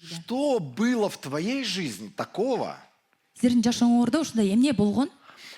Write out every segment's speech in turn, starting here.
Что было в твоей жизни такого, Сіздердің жашооңордо ушундай эмне болгон?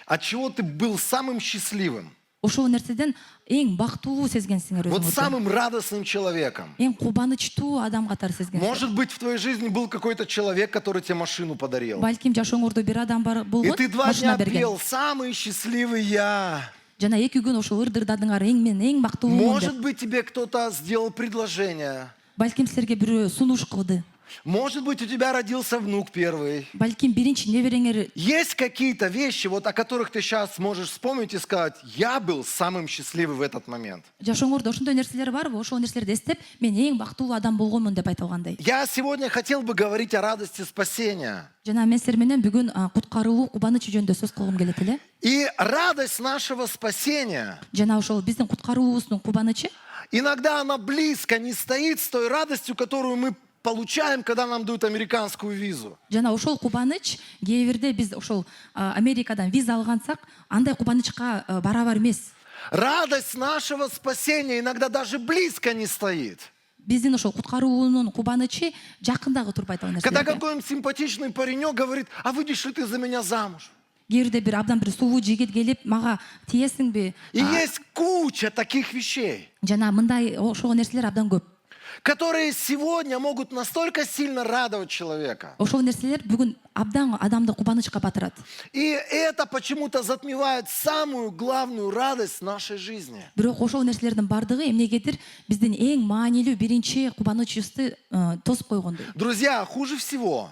от чего ты был самым счастливым? Ошол нерседен эң бактылуу сезгенсиңер Вот өзүңөрдү. самым радостным человеком. Эң кубанычтуу адам катары сезгенсиңер. Может быть, в твоей жизни был какой-то человек, который тебе машину подарил. Балким жашооңордо бир адам бар И болгон, ты 2 машина дня берген. пел «Самый счастливый я». Жана 2 күн ошол ырдырдадыңар мен эң бактылуумун деп. Может быть, тебе кто-то сделал предложение. Балким силерге бирөө сунуш кылды. Может быть, у тебя родился внук первый. Балким биринчи небереңер. Есть какие-то вещи, вот о которых ты сейчас можешь вспомнить и сказать, я был самым счастливым в этот момент. Жашооңордо ошондой нерселер барбы? Ошол нерселерди эстеп, мен эң бактылуу адам болгонмун деп айта алгандай. Я сегодня хотел бы говорить о радости спасения. Жана мен силер менен бүгүн куткарылуу, кубаныч жөнүндө сөз кылгым келет эле. И радость нашего спасения, Жана ошол биздин куткаруубуздун кубанычы иногда она близко не стоит с той радостью, которую мы получаем, когда нам дают американскую визу. жана ошол кубаныч кээ бирде биз ошол Америкадан виза алгансак, андай кубанычка барабар эмес. Радость нашего спасения иногда даже близко не стоит. Биздин ошол куткаруунун кубанычы жакындагы турбайт ал Когда нерселерге. какой-нибудь симпатичный паренек говорит, а выйдешь ли ты за меня замуж? Кээ бирде бир абдан бир сулуу жигит келип, мага тиесиңби? И есть куча таких вещей, Жана мындай ошол нерселер абдан көп. которые сегодня могут настолько сильно радовать человека. Ошол нерселер бүгүн абдан адамды кубанычка батырат. И это почему-то затмевает самую главную радость нашей жизни. Бирок ошол нерселердин бардыгы эмнегедир биздин эң маанилүү биринчи кубанычыбызды тосуп койгондой. Друзья, хуже всего,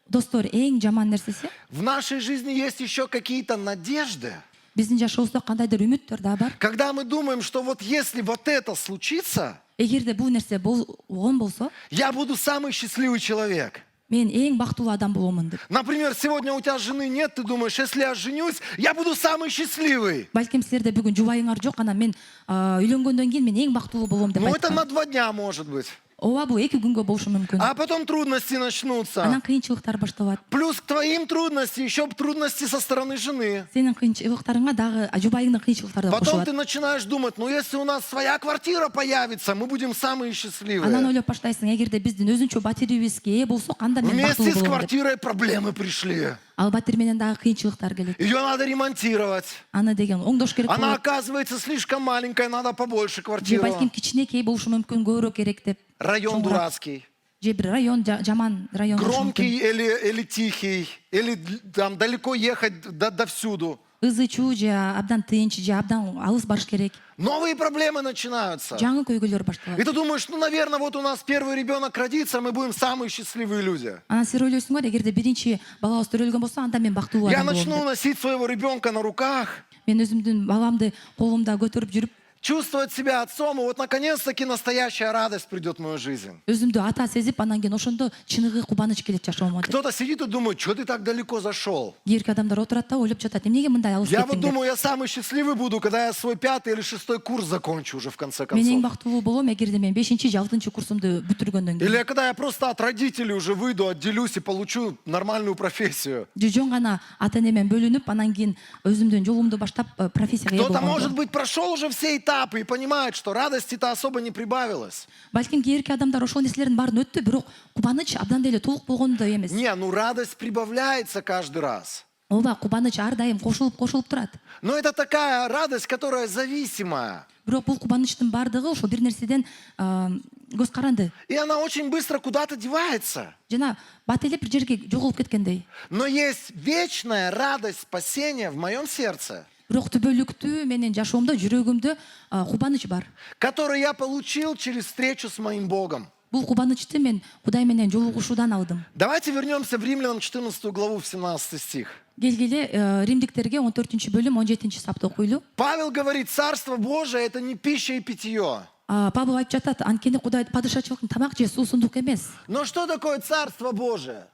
Достор, эң жаман нерсеси в нашей жизни есть еще какие-то надежды. биздин жашообузда кандайдыр үмүттөр да бар. Когда мы думаем, что вот если вот это случится, Эгерде бул нерсе болгон болсо, я буду самый счастливый человек. мен эң бактылуу адам боломун деп. Например, сегодня у тебя жены нет, ты думаешь, если я женюсь, я буду самый счастливый. Балким силерде бүгүн жубайыңар жок, анан мен үйлөнгөндөн кийин мен эң бактылуу болом деп Ну, это айткан. на 2 дня, может быть. Ооба, бул 2 күнгө болушу мүмкүн. А потом трудности начнутся. Анан кыйынчылыктар башталат. Плюс к твоим трудностям еще трудности со стороны жены. Сенин кыйынчылыктарыңа дагы жубайыңдын кыйынчылыктары да Потом кошулат. ты начинаешь думать, ну если у нас своя квартира появится, мы будем самые Анан счастливые. ойлоп баштайсың, эгерде биздин өзүнчө батирибизге ээ болсо, анда мен Вместе бактылуу с болом деп. квартирой проблемы пришли. Ал батир менен дагы кыйынчылыктар келет. Ее надо ремонтировать. Аны деген оңдош керек Она болот. оказывается слишком маленькая, надо побольше Же квартиру. балким кичинекей болушу мүмкүн, көбүрөөк керек деп. Район чоңураак. дурацкий. Же бир район жаман район болушу мүмкүн. Громкий или тихий, или там далеко ехать довсюду. Ызы чуу же абдан тынч, же абдан алыс барыш керек. Новые проблемы начинаются. Жаңы көйгөйлөр И башталат. ты думаешь, ну, наверное, вот у нас первый ребенок родится, мы будем самые счастливые люди. Анан силер ойлойсуңар, эгерде биринчи балабыз төрөлгөн болсо, анда мен бактылуу Я адам болом начну деп. носить своего ребенка на руках, Мен өзүмдүн баламды колумда көтөрүп жүрүп, чувствовать себя отцом, и вот наконец-таки настоящая радость придет в мою жизнь. өзүмдү ата сезип, анан кийин ошондо чыныгы кубаныч келет жашоомо деп. Кто-то сидит и думает, что ты так далеко зашел? Кийинки адамдар отурат да, ойлоп жатат, эмнеге мындай алыс Я вот кеттиң деп. думаю, я самый счастливый буду, когда я свой 5-й или 6-й курс закончу уже в конце Мен эң концов. бактылуу болом, эгерде мен 5-чи же 6-чы курсумду бүтүргөндөн кийин. Или когда я просто от родителей уже выйду, отделюсь и получу нормальную профессию. Жөн гана ата энемен бөлүнүп, анан кийин өзүмдүн жолумду баштап профессияга ээ Кто-то, может болгондо. быть, прошел уже все этапы и понимает, что радости-то особо не прибавилось. Балким кийинки адамдар ошол нерселердин баарын өттү, бирок кубаныч абдан деле толук болгондой эмес. Не, ну радость прибавляется каждый раз. Ооба, кубаныч ар дайым кошулуп турат. Но это такая радость, которая зависимая. Бирок бул кубанычтын баардыгы ошол бир нерседен көз каранды. И она очень быстро куда-то девается. Жана бат элеп бир жерге жоголуп кеткендей. Но есть вечная радость спасения в моем сердце, Бирок түбөлүктүү менин жашоомдо, жүрөгүмдө кубаныч бар. которую я получил через встречу с моим Богом. Бул кубанычты мен Кудай менен жолугушуудан алдым. Давайте вернемся в Римлянам 14 главу, в 17 стих. Келгиле Римдиктерге 14-бөлүм 17-сапты окуйлу. Павел говорит, Царство Божие – это не пища и питье. Павел айтып жатат, анткени Кудай падышачылыктын тамак же суусундук эмес. Но что такое Царство Божие?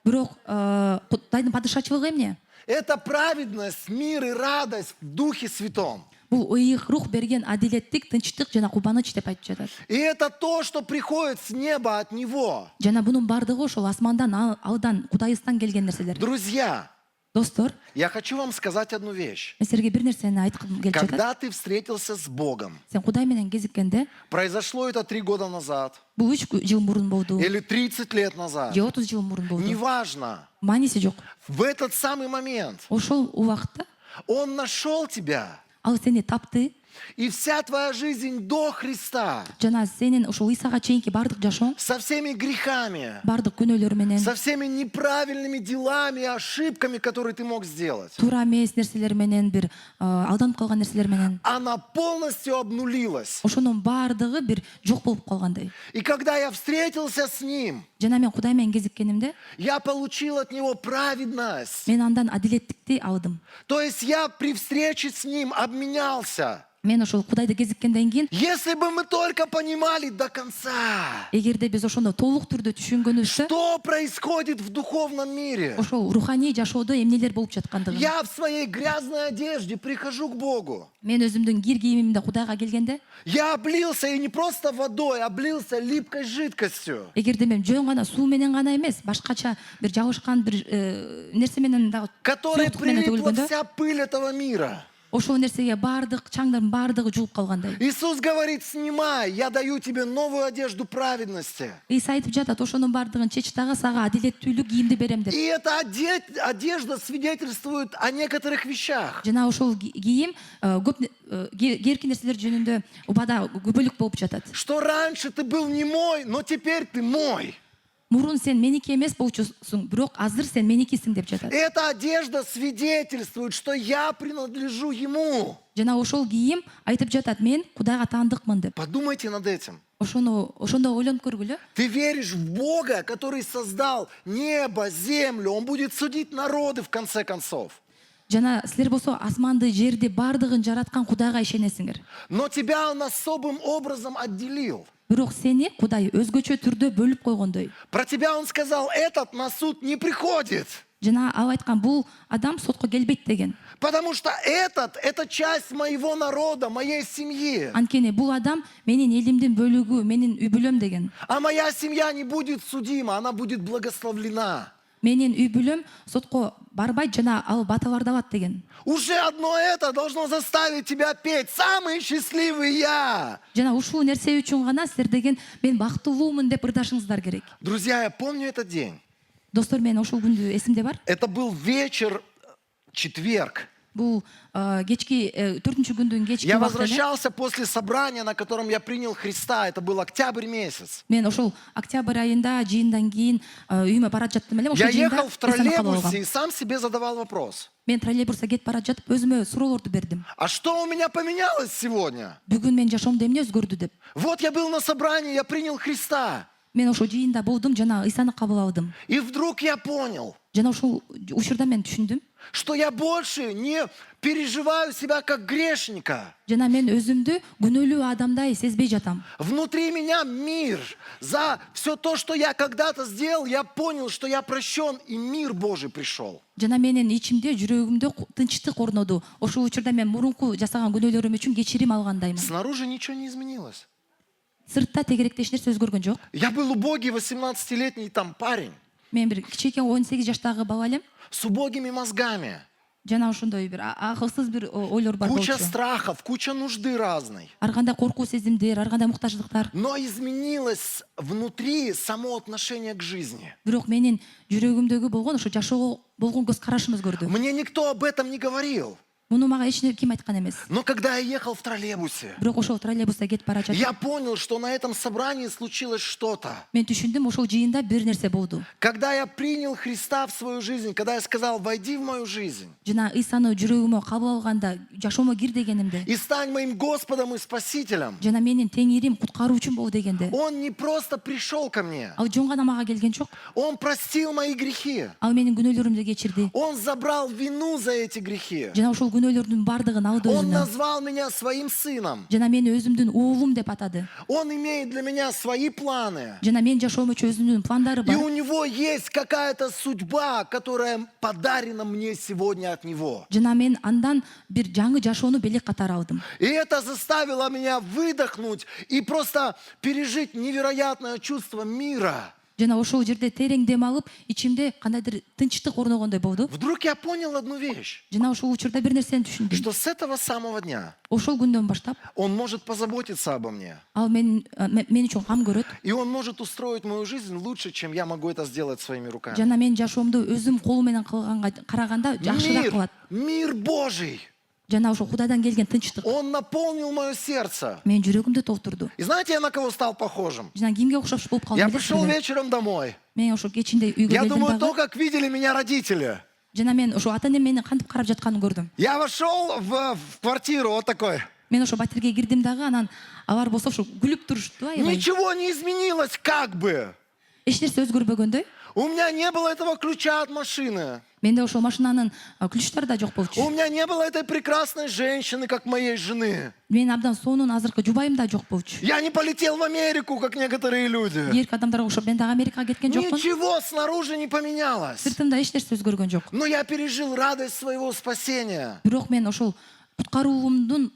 Бирок Кудайдын падышачылыгы эмне? Это праведность, мир и радость в Духе Святом. Бул ыйык рух берген адилеттик, тынчтык жана кубаныч деп айтып жатат. И это то, что приходит с неба от Него. Жана бунун бардыгы ошол асмандан, алдан, Кудайыстан келген нерселер. Друзья, достор, я хочу вам сказать одну вещь. мен силерге бир нерсени айткым келип жатат. Когда ты встретился с Богом, Сен Кудай менен кезиккенде, произошло это 3 года назад бул 3 жыл мурун болду, или 30 лет назад, же 30 жыл мурун болду. неважно, Мааниси жок. в этот самый момент Ошол убакытта Он нашел тебя, ал сени тапты, и вся твоя жизнь до Христа, жана сенин ошол Исага чейинки бардык жашооң, со всеми грехами, бардык күнөөлөрү менен, со всеми неправильными делами и ошибками, которые ты мог сделать, туура эмес нерселер менен, бир алданып калган нерселер менен, она полностью обнулилась. ошонун баардыгы бир жок болуп калгандай. И когда я встретился с Ним, Жана мен Кудай менен кезиккенимде, я получил от Него праведность. мен андан адилеттикти алдым. То есть я при встрече с Ним обменялся. Мен ошол Кудайды кезиккенден кийин, Если бы мы только понимали до конца, эгерде биз ошону толук түрдө түшүнгөнүбүздө, что происходит в духовном мире. ошол руханий жашоодо эмнелер болуп жаткандыгын. Я в своей грязной одежде прихожу к Богу. Мен өзүмдүн кир кийимимде Кудайга келгенде, Я облился и не просто водой, облился липкой жидкостью. эгерде мен жөн гана суу менен гана эмес, башкача бир жабышкан бир нерсе менен дагы Которой суюктук менен прилипла төгүлгөндө, вся пыль этого мира. ошол нерсеге баардык чаңдардын баардыгы жугуп калгандай. Иисус говорит, снимай, я даю тебе новую одежду праведности. Иса айтып жатат, ошонун баардыгын чеч дагы сага адилеттүүлүк кийимди берем деп. И эта одежда свидетельствует о некоторых вещах. Жана ошол кийим көп керки нерселер жөнүндө убада күбөлүк болуп жатат. Что раньше ты был не мой, но теперь ты мой. Мурун сен меники эмес болчусуң, бирок азыр сен меникисиң деп жатат. Эта одежда свидетельствует, что я принадлежу Ему. Жана ошол кийим айтып жатат, мен Кудайга таандыкмын деп. Подумайте над этим. Ошондо ойлонуп көргүлө. Ты веришь в Бога, который создал небо, землю. Он будет судить народы в конце концов. Жана силер болсо асманды, жерди баардыгын жараткан Кудайга ишенесиңер. Но тебя Он особым образом отделил. Бирок сени Кудай өзгөчө түрдө бөлүп койгондой. Про тебя Он сказал, этот на суд не приходит. Жана ал айткан, бул адам сотко келбейт деген. Потому что это часть моего народа, моей семьи. Анткени бул адам менин элимдин бөлүгү, менин үй бүлөм деген. А моя семья не будет судима, она будет благословлена. Менин үй бүлөм сотко барбайт, жана ал баталардалат деген. Уже одно это должно заставить тебя петь. Самый счастливый я. Жана ушул нерсе үчүн гана силер деген мен бактылуумун деп ырдашыңыздар керек. Друзья, я помню этот день. Достор, мен ошол күндү эсимде бар. Это был вечер, четверг. Бул кечки 4-чү күндүн кечки Я убакыты эле. возвращался после собрания, на котором я принял Христа. Это был октябрь месяц. Мен ошол октябрь айында жыйындан кийин үйүмө бара жаттым эле. Я Ошол жыйында ехал в эсен кабыл троллейбусе алгам. и сам себе задавал вопрос. Мен троллейбуста кетип бара жатып өзүмө суроолорду бердим. А что у меня поменялось сегодня? Бүгүн мен жашоомдо эмне өзгөрдү деп. Вот я был на собрании, я принял Христа. Мен ошол жыйында болдум, жана Исаны кабыл алдым. И вдруг я понял, Жана ошол учурда мен түшүндүм. что я больше не переживаю себя как грешника. Жана мен өзүмдү күнөөлүү адамдай сезбей жатам. Внутри меня мир. За все то, что я когда-то сделал, я понял, что я прощен, и мир Божий пришел. Жана менин ичимде, жүрөгүмдө тынчтык орноду. Ошол учурда мен мурунку жасаган күнөөлөрүм үчүн кечирим алгандаймын. Снаружи ничего не изменилось. Сыртта тегеректеш нерсе өзгөргөн жок. Я был убогий 18-летний там парень Мен бир кичике 18 жаштагы бала элем. с убогими мозгами. Жана ошондой бир акылсыз бир ойлор бар Куча болчу. страхов, куча нужды разной. Ар кандай коркуу сезимдер, ар кандай муктаждыктар. Но изменилось внутри само отношение к жизни. Бирок менин жүрөгүмдөгү болгон ошо жашоого болгон көз карашым өзгөрдү. Мне никто об этом не говорил. Муну мага эч ким айткан эмес. Но когда я ехал в троллейбусе, Бирок ошол троллейбуста кетип бара жатып, я понял, что на этом собрании случилось что-то. мен түшүндүм, ошол жыйында бир нерсе болду. Когда я принял Христа в свою жизнь, когда я сказал, войди в мою жизнь Жана Исаны жүрөгүмө кабыл алганда, жашоомо кир дегенимде, и стань моим Господом и Спасителем, жана менин теңирим, куткаруучум бол дегенде, Он не просто пришел ко мне, ал жөн гана мага келген жок. Он простил мои грехи. Ал менин күнөөлөрүмдү кечирди. Он забрал вину за эти грехи. Жана ошол күнөөлөрдүн бардыгын алды Он өзүнө. назвал меня своим сыном. Жана мени өзүмдүн уулум деп атады. Он имеет для меня свои планы. Жана мен жашоом үчүн өзүнүн пландары И бар. у него есть какая-то судьба, которая подарена мне сегодня от него. Жана мен андан бир жаңы жашоону белек катары алдым. И это заставило меня выдохнуть и просто пережить невероятное чувство мира. жана ошол жерде терең дем алып ичимде кандайдыр тынчтык орногондой болду. Вдруг я понял одну вещь, Жана ошол учурда бир нерсени түшүндүм. что с этого самого дня Ошол күндөн баштап Он может позаботиться обо мне. ал мен үчүн кам көрөт. И Он может устроить мою жизнь лучше, чем я могу это сделать своими руками. Жана мен жашоомду өзүм колум менен кылганга караганда жакшыраак Мир, кылат. мир Божий, Жана ошол Кудайдан келген тынчтык Он наполнил мое сердце. менин жүрөгүмдү толтурду. И знаете, я на кого стал похожим? Жана кимге окшош болуп Я калдым пришел билесизби? вечером домой. Мен ошол кечинде үйгө Я келдим думаю, то, дагы. как видели меня родители. Жана мен ошо ата энем мени кантип карап жатканын көрдүм. Я вошел в квартиру вот такой. Мен ошо батирге кирдим дагы, анан алар болсо ошо күлүп турушту аябай. Ничего не изменилось, как бы. Эч нерсе өзгөрбөгөндөй. У меня не было этого ключа от машины. Менде ошол машинанын ключтары да жок болчу. У меня не было этой прекрасной женщины, как моей жены. Менин абдан сонун азыркы жубайым да жок болчу. Я не полетел в Америку, как некоторые люди. Эркек адамдарга окшоп мен дагы Америкага кеткен жокмун. Ничего снаружи не поменялось. Сыртымда эч нерсе өзгөргөн жок. Но я пережил радость своего спасения. Бирок мен ошол куткаруумдун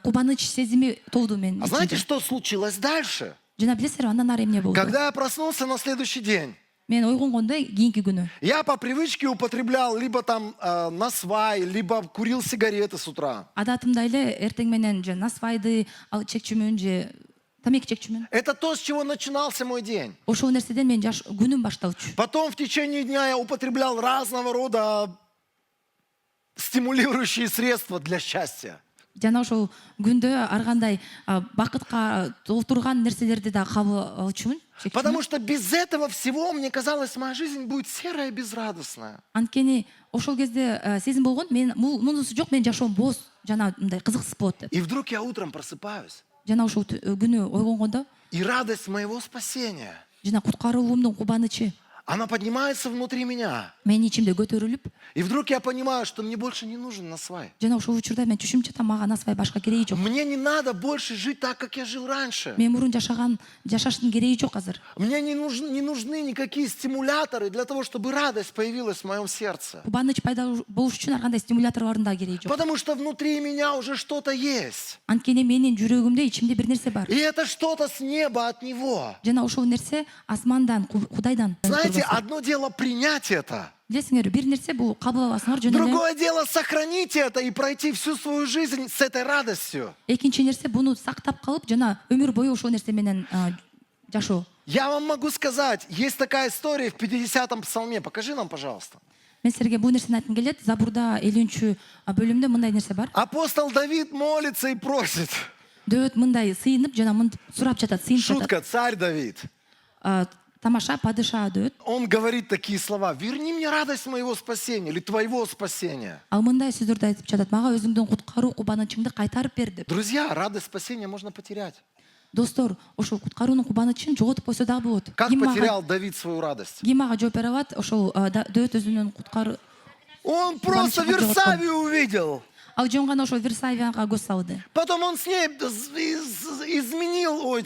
кубаныч сезими толду мен. А знаете, что случилось дальше? Жана билесиңерби андан ары эмне болду? Когда я проснулся на следующий день, Мен ойгонгондо кийинки күнү я по привычке употреблял либо там насвай, либо курил сигареты с утра. адатымда эле эртең менен же насвайды чекчүмүн же тамеки чекчүмүн. Это то, с чего начинался мой день. Ошол нерседен мен күнүм башталчу. Потом в течение дня я употреблял разного рода стимулирующие средства для счастья. Жана ошол күндө ар кандай бакытка толтурган нерселерди да кабыл алчумун. Потому что без этого всего, мне казалось, моя жизнь будет серая и безрадостная. Анткени ошол кезде сезим болгон, мен мунусу жок, менин жашоом бооз жана мындай кызыксыз болот деп. И вдруг я утром просыпаюсь, Жана ошол күнү ойгонгондо и радость моего спасения, жана куткаруумдун кубанычы она поднимается внутри меня. менин ичимде көтөрүлүп, И вдруг я понимаю, что мне больше не нужен насвай. жана ошол учурда мен түшүнүп жатам, мага насвай башка кереги жок. Мне не надо больше жить так, как я жил раньше. Мен мурун жашаштын кереги жок азыр. Мне не нужны никакие стимуляторы для того, чтобы радость появилась в моем сердце. Кубаныч пайда болуш үчүн ар кандай стимуляторлордун да кереги жок. Потому что внутри меня уже что-то есть. Анткени менин жүрөгүмдө ичимде бир нерсе бар. И это что-то с неба от Него. Жана ошол нерсе асмандан, Кудайдан. Знаете, одно дело принять это. Билесиңерби, бир нерсе бул кабыл аласыңар жөн эле. Другое дело сохранить это и пройти всю свою жизнь с этой радостью. Экинчи нерсе буну сактап калып, жана өмүр бою ошол нерсе менен жашоо. Я вам могу сказать, есть такая история в 50-м псалме. Покажи нам, пожалуйста. Мен силерге бул нерсени айткым келет. Забурда 50-чү бөлүмдө мындай нерсе бар. Апостол Давид молится и просит. Дөөт мындай сыйынып жана мынтип сурап жатат, сыйынып жатат. Шутка, царь Давид. Тамаша, падыша дөөт. Он говорит такие слова: «Верни мне радость моего спасения» или «твоего спасения». Ал мындай сөздөрдү айтып жатат: мага өзүңдүн куткаруу кубанычыңды кайтарып бер деп. Друзья, радость спасения можно потерять. Достор, ошол куткаруунун кубанычын жоготуп койсо дагы болот. Как потерял Давид свою радость? Ким мага жооп бере алат? Ошол дөөт өзүнүн куткаруу. Он просто Версавию увидел. Ал жөн гана ошол Версавияга көз салды. Потом он с ней изменил,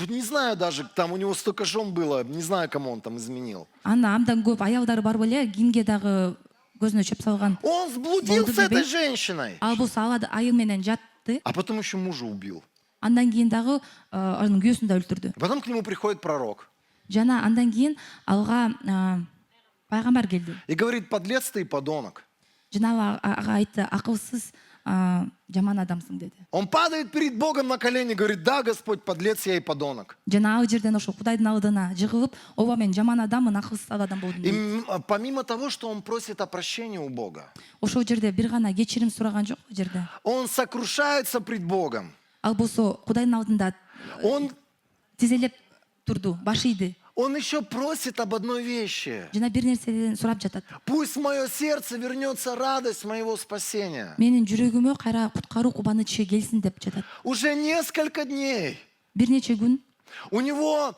не знаю даже, там у него столько жен было, не знаю, кому он там изменил. Анда абдан көп аялдары бар беле, кимге дагы көзүнө чөп салган. Он сблудил Болду с этой дебей. женщиной. Ал болсо айыл менен жатты. А потом еще мужа убил. Андан кийин дагы анын күйөөсүн да өлтүрдү. Потом к нему приходит пророк Жана андан кийин алга пайгамбар келди. и говорит: подлец ты и подонок. Жана ага айтты: акылсыз, жаман адамсың деди. Он падает перед Богом на колени и говорит: да, Господь, подлец я и подонок. Жана ал жерден ошо Кудайдын алдына жыгылып, ооба мен жаман адаммын, акылсыз адам болдум И деди. помимо того, что он просит о прощении у Бога, Ошол жерде бир гана кечирим сураган жок о жерде. он сокрушается пред Богом. Ал болсо Кудайдын алдында Он тизелеп турду, баш ийди. Он еще просит об одной вещи. Жана бир нерседен сурап жатат. Пусть в мое сердце вернется радость моего спасения. Менин жүрөгүмө кайра куткаруу кубанычы келсин деп жатат. Уже несколько дней Бир нече күн у него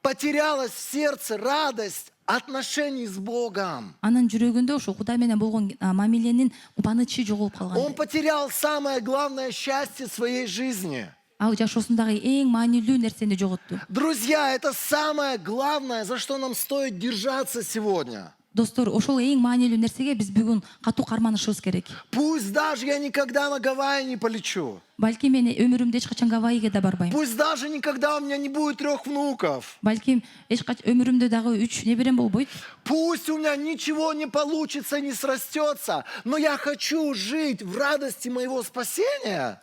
потерялась в сердце радость отношений с Богом. анын жүрөгүндө ошо Кудай менен болгон мамиленин кубанычы жоголуп Он калган. потерял самое главное счастье своей жизни. Ал жашоосундагы эң маанилүү нерсени жоготту. Друзья, это самое главное, за что нам стоит держаться сегодня. достор, ошол эң маанилүү нерсеге биз бүгүн катуу карманышыбыз керек. Пусть даже я никогда на Гавайи не полечу. Балким мен өмүрүмдө эч качан Гавайиге да барбайм. Пусть даже никогда у меня не будет 3 внуков. Балким өмүрүмдө дагы 3 неберем болбойт. Пусть у меня ничего не получится, не срастется, но я хочу жить в радости моего спасения.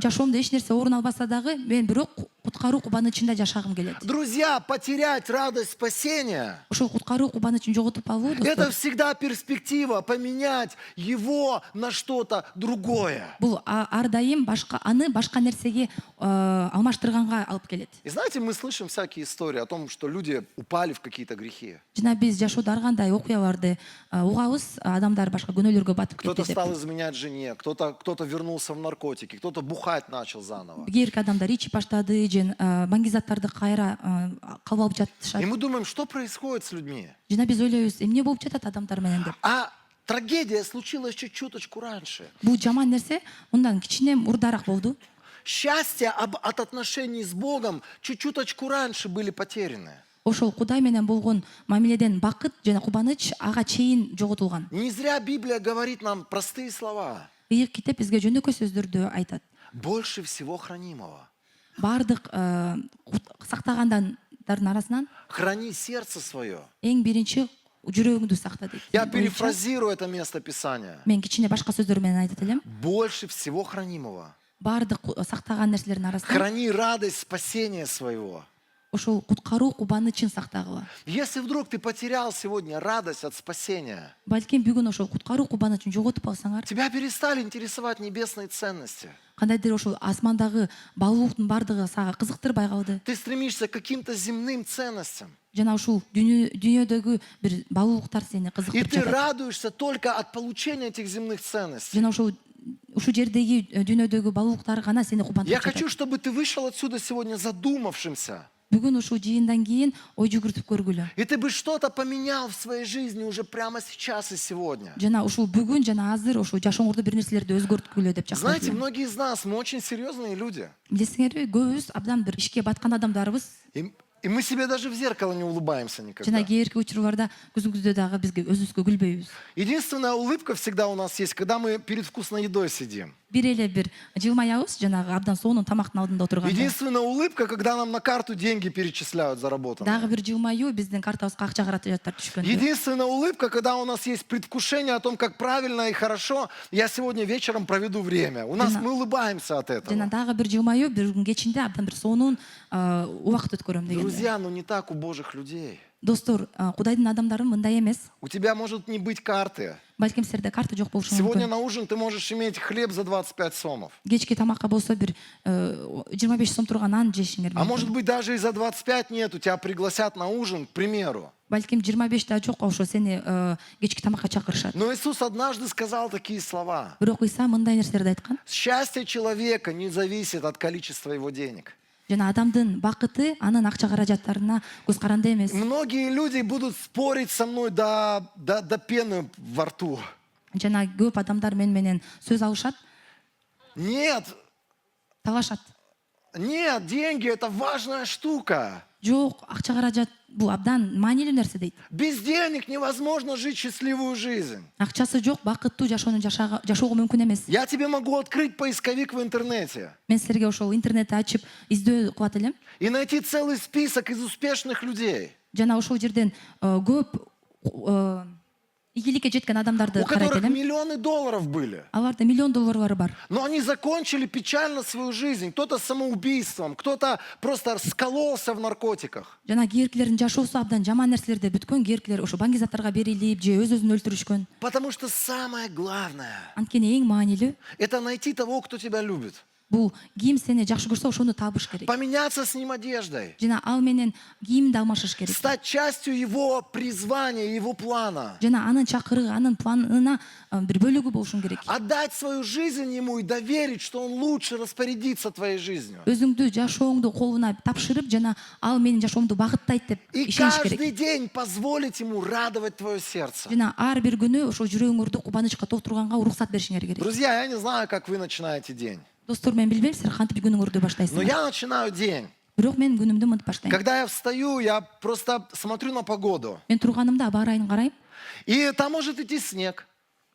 Жашоомдо эч нерсе орун албаса дагы мен бирок куткаруу кубанычында жашагым келет. Друзья, потерять радость спасения — Ошол куткаруу кубанычын жоготуп алуу это достор, всегда перспектива поменять его на что-то другое. бул ар дайым аны башка нерсеге алмаштырганга алып келет. И знаете, мы слышим всякие истории о том, что люди упали в какие-то грехи. Жана биз жашоодо ар кандай окуяларды угабыз, адамдар башка күнөөлөргө батып Кто-то кетти стал деп. изменять жене, кто-то вернулся в наркотики, кто-то бухать начал заново. Кээерки адамдар ичип баштады, же маңги заттарды кайра кабыл алып жатышат. И мы думаем, что происходит с людьми. Жана биз ойлойбуз, эмне болуп жатат адамдар менен деп. А трагедия случилась чуть-чуточку раньше. Бул жаман нерсе мындан кичине мурдараак болду. Счастье от отношений с Богом чуть-чуточку раньше были потеряны. Ошол Кудай менен болгон мамиледен бакыт жана кубаныч ага чейин жоготулган. Не зря Библия говорит нам простые слова. Ыйык китеп бизге жөнөкөй сөздөрдү айтат. Больше всего хранимого. Баардык сактагандардын арасынан Храни сердце свое. эң биринчи жүрөгүңдү сакта дейт. Я перефразирую это место Писания. Мен кичине башка сөздөр менен айтат элем. Больше всего хранимого. Баардык сактаган нерселердин арасынан Храни радость спасения своего. ошол куткаруу кубанычын сактагыла. Если вдруг ты потерял сегодня радость от спасения, Балким бүгүн ошол куткаруу кубанычын жоготуп алсаңар, тебя перестали интересовать небесные ценности. кандайдыр ошол асмандагы баалуулуктун баардыгы сага кызыктырбай калды. Ты стремишься к каким-то земным ценностям. Жана ушул дүйнөдөгү бир баалуулуктар сени И кызыктырып ты жатат. радуешься только от получения этих земных ценностей. Жана ушул жердеги дүйнөдөгү баалуулуктар гана сени Я кубантырып хочу, жатат. чтобы ты вышел отсюда сегодня задумавшимся. Бүгүн ушул жыйындан кийин ой жүгүртүп көргүлө. И ты бы что-то поменял в своей жизни уже прямо сейчас и сегодня. Жана ушул бүгүн жана азыр ушул жашооңордо бир нерселерди өзгөрткүлө деп Знаете, чакырып. многие из нас, мы очень серьезные люди. Билесиңерби, көбүбүз абдан бир ишке баткан адамдарбыз. И мы себе даже в зеркало не улыбаемся Жана никогда. кээерки учурларда көзүңүздө дагы бизге өзүбүзгө күлбөйбүз. Единственная улыбка всегда у нас есть, когда мы перед вкусной едой сидим. Бир эле бир жылмаябыз жанагы абдан сонун тамактын алдында отурганда. Единственная улыбка, когда нам на карту деньги перечисляют Дагы заработанные. бир жылмаюу биздин картабызга акча каражаттар түшкөндө. Единственная улыбка, когда у нас есть предвкушение о том, как правильно и хорошо я сегодня вечером проведу время. У нас мы улыбаемся от Жана этого. дагы бир жылмаюу бир күн кечинде абдан бир сонун убакыт өткөрөм дегенде. Друзья, ну не так у Божьих людей. Достор, Кудайдын адамдары мындай эмес. У тебя может не быть карты. Балким силерде карта жок болушу Сегодня мүмкүн. на ужин ты можешь иметь хлеб за 25 сомов. Кечки тамакка болсо бир 25 сом турган нан жешиңер А мүмкүн. может быть даже и за 25 нету, тебя пригласят на ужин, к примеру. Балким 25 да жок, ошо сени кечки тамакка чакырышат. Но Иисус однажды сказал такие слова. Бирок Иса мындай нерселерди айткан. Счастье человека не зависит от количества его денег. Жана адамдын бакыты анын акча каражаттарына көз каранды эмес. Многие люди будут спорить со мной до пены во рту. Жана көп адамдар менен сөз алышат, Нет, талашат. нет, деньги это важная штука. Жок, акча каражат бул абдан маанилүү нерсе дейт. Без денег невозможно жить счастливую жизнь. Акчасы жок, бакыттуу жашоону жашоого мүмкүн эмес. Я тебе могу открыть поисковик в интернете Мен силерге ошол интернетти ачып издөө кылат элем. и найти целый список из успешных людей, Жана ошол жерден көп ийгиликке жеткен адамдарды у карайт которых элем. миллионы долларов были. Аларда миллион долларлары бар. Но они закончили печально свою жизнь. Кто-то самоубийством, кто-то просто раскололся в наркотиках. Жана кээеркилердин жашоосу абдан жаман нерселерде бүткөн, кээеркилер ошо баңги заттарга берилип же өз-өзүн өлтүрүшкөн. Потому что самое главное Анткени эң маанилүү — это найти того, кто тебя любит. бул ким сени жакшы көрсө ошону табыш керек. Поменяться с ним одеждой. Жана ал менен кийимди алмашыш керек. Стать частью его призвания, его плана. Жана анын чакырыгы, анын планына бир бөлүгү болушуң керек. Отдать свою жизнь ему и доверить, что он лучше распорядится твоей жизнью. Өзүңдү жашооңду колуна тапшырып, жана ал менин жашоомду багыттайт деп И ишениш керек. каждый день позволить ему радовать твое сердце. Жана ар бир күнү ошо жүрөгүңөрдү кубанычка толтурганга уруксат беришиңер керек. Друзья, я не знаю, как вы начинаете день, Достор, мен билбейм силер кантип күнүңөрдү но баштайсыңар. я начинаю день бирок мен күнүмдү мынтип баштайм. Когда я встаю, я просто смотрю на погоду. Мен турганымда аба ырайын карайм. И там может идти снег,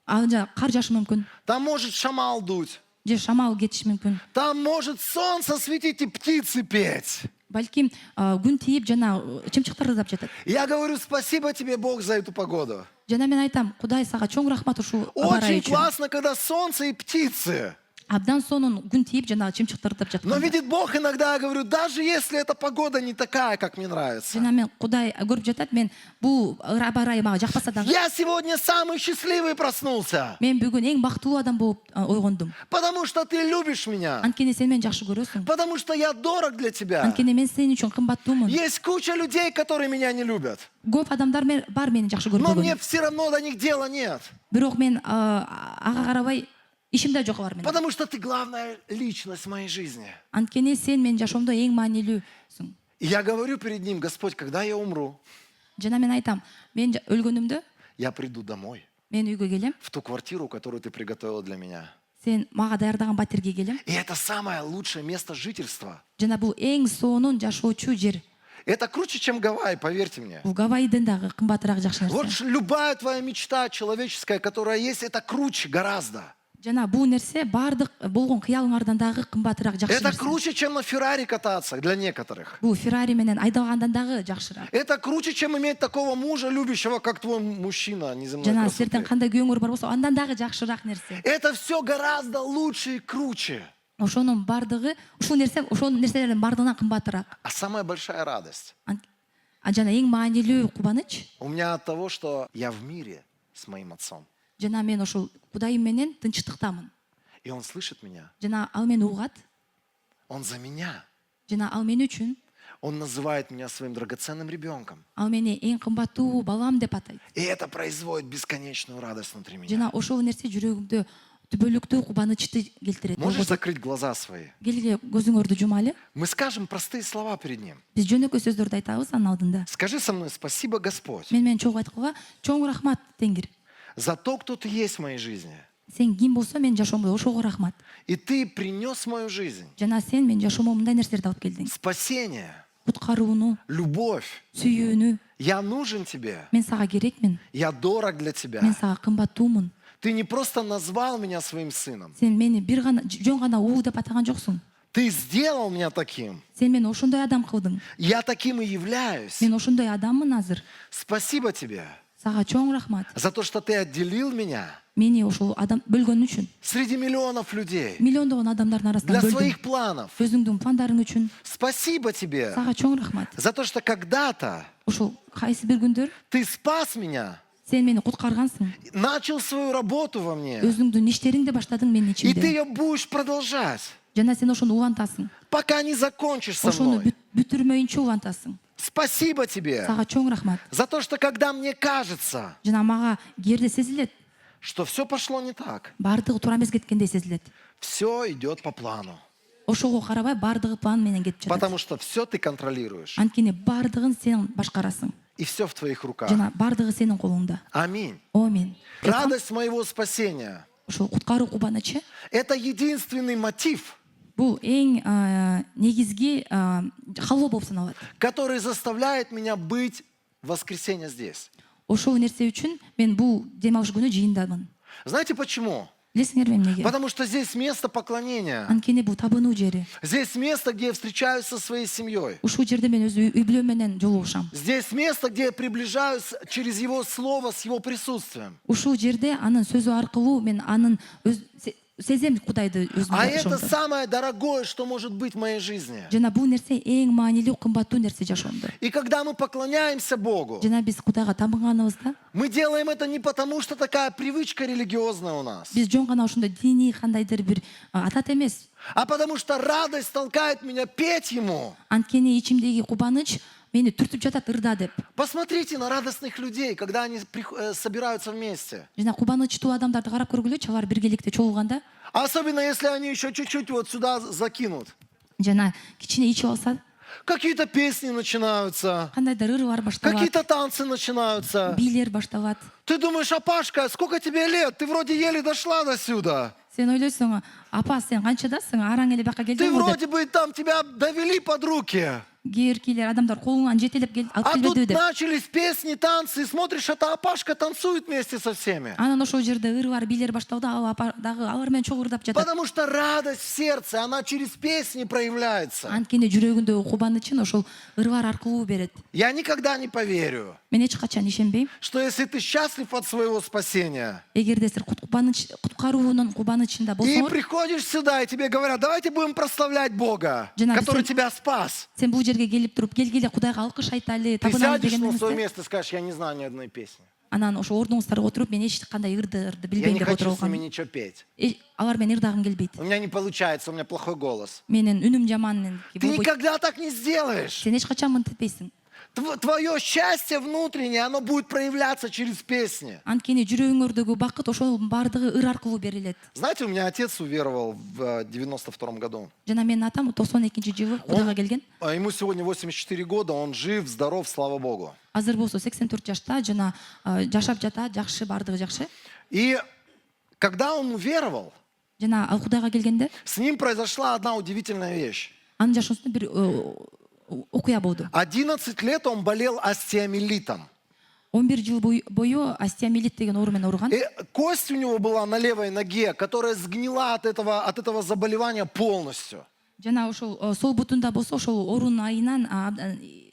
Ал кар жаашы мүмкүн, там может шамал дуть, же шамал кетиши мүмкүн. там может солнце светить и птицы петь. Балким күн тийип жана чымчыктар ырдап жатат. Я говорю, спасибо тебе, Бог, за эту погоду. Жана мен айтам, Кудай сага чоң рахмат ушул аба ырайы Очень үчүн. классно, когда солнце и птицы. Абдан сонун күн тийип жана чымчыктар ырдап Но жатканда. видит Бог, иногда я говорю, даже если эта погода не такая, как мне нравится. Жана мен Кудай көрүп жатат, мен бул аба ырайы мага жакпаса дагы, Я сегодня самый счастливый проснулся, мен бүгүн эң бактылуу адам болуп ойгондум. потому что ты любишь меня, Анткени сен мени жакшы көрөсүң. потому что я дорог для тебя. Анткени мен сен үчүн кымбаттуумун. Есть куча людей, которые меня не любят, Көп адамдар бар мени жакшы но мне көрбөгөн. все равно до них дела нет, Бирок мен ага карабай ишимде жок бар менен. потому что ты главная личность в моей жизни. Анткени сен менин жашоомдо эң маанилүүсүң. И я говорю перед ним, Господь, когда я умру, Жана мен айтам, мен өлгөнүмдө я приду домой, мен үйгө келем, в ту квартиру, которую ты приготовила для меня. сен мага даярдаган батирге келем. И это самое лучшее место жительства. Жана бул эң сонун жашоочу жер. Это круче, чем Гавайи, поверьте мне. Бул Гавайдын дагы кымбатыраак жакшы Вот нерсе. любая твоя мечта человеческая, которая есть, это круче гораздо. Жана бул нерсе баардык болгон кыялыңардан дагы кымбатыраак жакшы Это нерсе. круче, чем на Феррари кататься для некоторых. Бул Феррари менен айдагандан дагы жакшыраак. Это круче, чем иметь такого мужа любящего, как твой мужчина неземной Жана красоты. силерден кандай күйөөңөр бар болсо, андан дагы жакшыраак нерсе. Это все гораздо лучше и круче. Ошонун бардыгы, ушул нерсе, ошол нерселердин бардыгынан кымбатыраак. А самая большая радость Жана эң маанилүү кубаныч, у меня от того, что я в мире с моим отцом. жана мен ошол Кудайым менен тынчтыктамын. И он слышит меня. Жана ал мени угат, Он за меня. жана ал мен үчүн, Он называет меня своим драгоценным ребенком. ал мени эң кымбаттуу балам деп атайт. И это производит бесконечную радость внутри меня. Жана ошол нерсе жүрөгүмдө түбөлүктүү кубанычты келтирет. Можешь закрыть глаза свои? Келге көзүңөрдү жумайлы. Мы скажем простые слова перед ним. Биз жөнөкөй сөздөрдү айтабыз анын алдында. Скажи со мной, спасибо, Господь, Мен менен чогуу айткыла, чоң рахмат Теңир. за то, кто ты есть в моей жизни. Сен ким болсо мен жашоомдо ошого рахмат. И ты принес в мою жизнь Жана сен менин жашоомо мындай нерселерди алып келдиң. спасение, Куткарууну, любовь. сүйүүнү. Я нужен тебе. Мен сага керекмин. Я дорог для Мен тебя. сага кымбаттуумун. Ты не просто назвал меня своим сыном. Сен мени бир гана жөн гана уул деп атаган жоксуң. Ты сделал меня таким. Сен мени ошондой адам кылдың. Я таким и являюсь. Мен ошондой адаммын азыр. Спасибо тебе Сага чоң рахмат. за то, что ты отделил меня Мени ошол адам бөлгөн үчүн. среди миллионов людей Миллиондогон адамдардын арасынан для бөлдүң. своих планов. Өзүңдүн пландарың үчүн. Спасибо тебе Сага чоң рахмат. за то, что когда-то Ошол кайсы бир күндөр ты спас меня, сен мени куткаргансың. начал свою работу во мне, Өзүңдүн иштериңди баштадың менин и ты ичимде. ее будешь продолжать, Жана сен ошону улантасың. пока не закончишь со Ошону мной. бүтүрмөйүнчө улантасың. Спасибо тебе Сага чоң рахмат. за то, что когда мне кажется, Жана мага кээде сезилет, что все пошло не так, баардыгы туура эмес кеткендей сезилет. все идет по плану, Ошого карабай баардыгы план менен кетип жатат. потому что все ты контролируешь, Анткени баардыгын сен башкарасың. и все в твоих руках. Жана баардыгы сенин колуңда. Аминь. Амин. Радость моего спасения Ошол куткаруу кубанычы – это единственный мотив, бул эң негизги халоо болуп саналат. который заставляет меня быть в воскресенье здесь. Ошол нерсе үчүн мен бул дем алыш күнү жыйындамын. Знаете почему? Билесиңерби эмнеге? Потому что здесь место поклонения. Анткени бул табынуу жери. Здесь место, где я встречаюсь со своей семьей. Ушул жерде мен өз үй бүлөм менен жолугушам. Здесь место, где я приближаюсь через Его Слово с Его присутствием. Ушул жерде анын сөзү аркылуу мен анын сезем Кудайды А өзүмдө это жашоомдо. самое дорогое, что может быть в моей жизни. Жана бул нерсе эң маанилүү, кымбаттуу нерсе жашоомдо. И когда мы поклоняемся Богу, Жана биз Кудайга табынганыбызда мы делаем это не потому, что такая привычка религиозная у нас, биз жөн гана ошондой диний кандайдыр бир атат эмес. а потому что радость толкает меня петь Ему. Анткени ичимдеги кубаныч мени түртүп жатат ырда деп. Посмотрите на радостных людей, когда они собираются вместе. Жана кубанычтуу адамдарды карап көргүлөчү, алар биргеликте чогулганда, Особенно, если они еще чуть-чуть вот сюда закинут. жана кичине ичип алса, Какие-то песни начинаются, кандайдыр ырлар башталат, какие-то танцы начинаются. бийлер башталат. Ты думаешь, а Пашка, сколько тебе лет? Ты вроде еле дошла до сюда. Сен ойлойсуң, апа сен канчадасың, араң эле бияка Ты келдиңби деп. вроде бы там тебя довели под руки. Кээ бир кийлер адамдар колуңан жетелеп алып А тут келбедиби деп. начались песни, танцы, и смотришь, эта Апашка танцует вместе со всеми. Анан ошол жерде ыры бар бийлер баштауда, ал апа дагы алар менен чогуу ырдап жатат. Потому что радость в сердце, она через песни проявляется. Анткени жүрөгүндөгү кубанычын ошол ырбар аркылуу берет. Я никогда не поверю, Мен эч качан ишенбейм. что если ты счастлив от своего спасения, Эгерде силер куткаруунун кубанычында и болсоңор, приходишь сюда, и тебе говорят, давайте будем прославлять Бога, Жена, который всем- тебя спас. сен бул жерге келип туруп, келгиле Кудайга алкыш айтайлы, Ты табыналы сядешь на свое дегениңизде, место и скажешь, я не знаю ни одной песни. анан ошо ордуңуздарга отуруп, мен эч кандай ырды Я билбейм не деп хочу отуруп с ними алгам. ничего петь. Алар менен ырдагым келбейт. У меня не получается, у меня плохой голос. Менин үнүм жаман Ты болбойт. никогда так не сделаешь. Сен эч качан мынтиппейсиң. Твое счастье внутреннее, оно будет проявляться через песни. Анткени жүрөгүңөрдөгү бакыт ошол баардыгы ыр аркылуу берилет. Знаете, у меня отец уверовал в 92-м году. Жана менин атам 92-жылы Кудайга келген. Ему сегодня 84 года, он жив, здоров, слава Богу. Азыр болсо 84 жашта, жана жашап жатат, жакшы, баардыгы жакшы. И когда он уверовал, Жана ал Кудайга келгенде, с ним произошла одна удивительная вещь. анын жашоосунда бир окуя болду. 11 лет он болел остеомиелитом. 11 жыл бою остеомиелит деген оору менен ооруган. И кость у него была на левой ноге, которая сгнила от этого заболевания полностью. Жана ошол сол бутунда болсо ошол оорунун айынан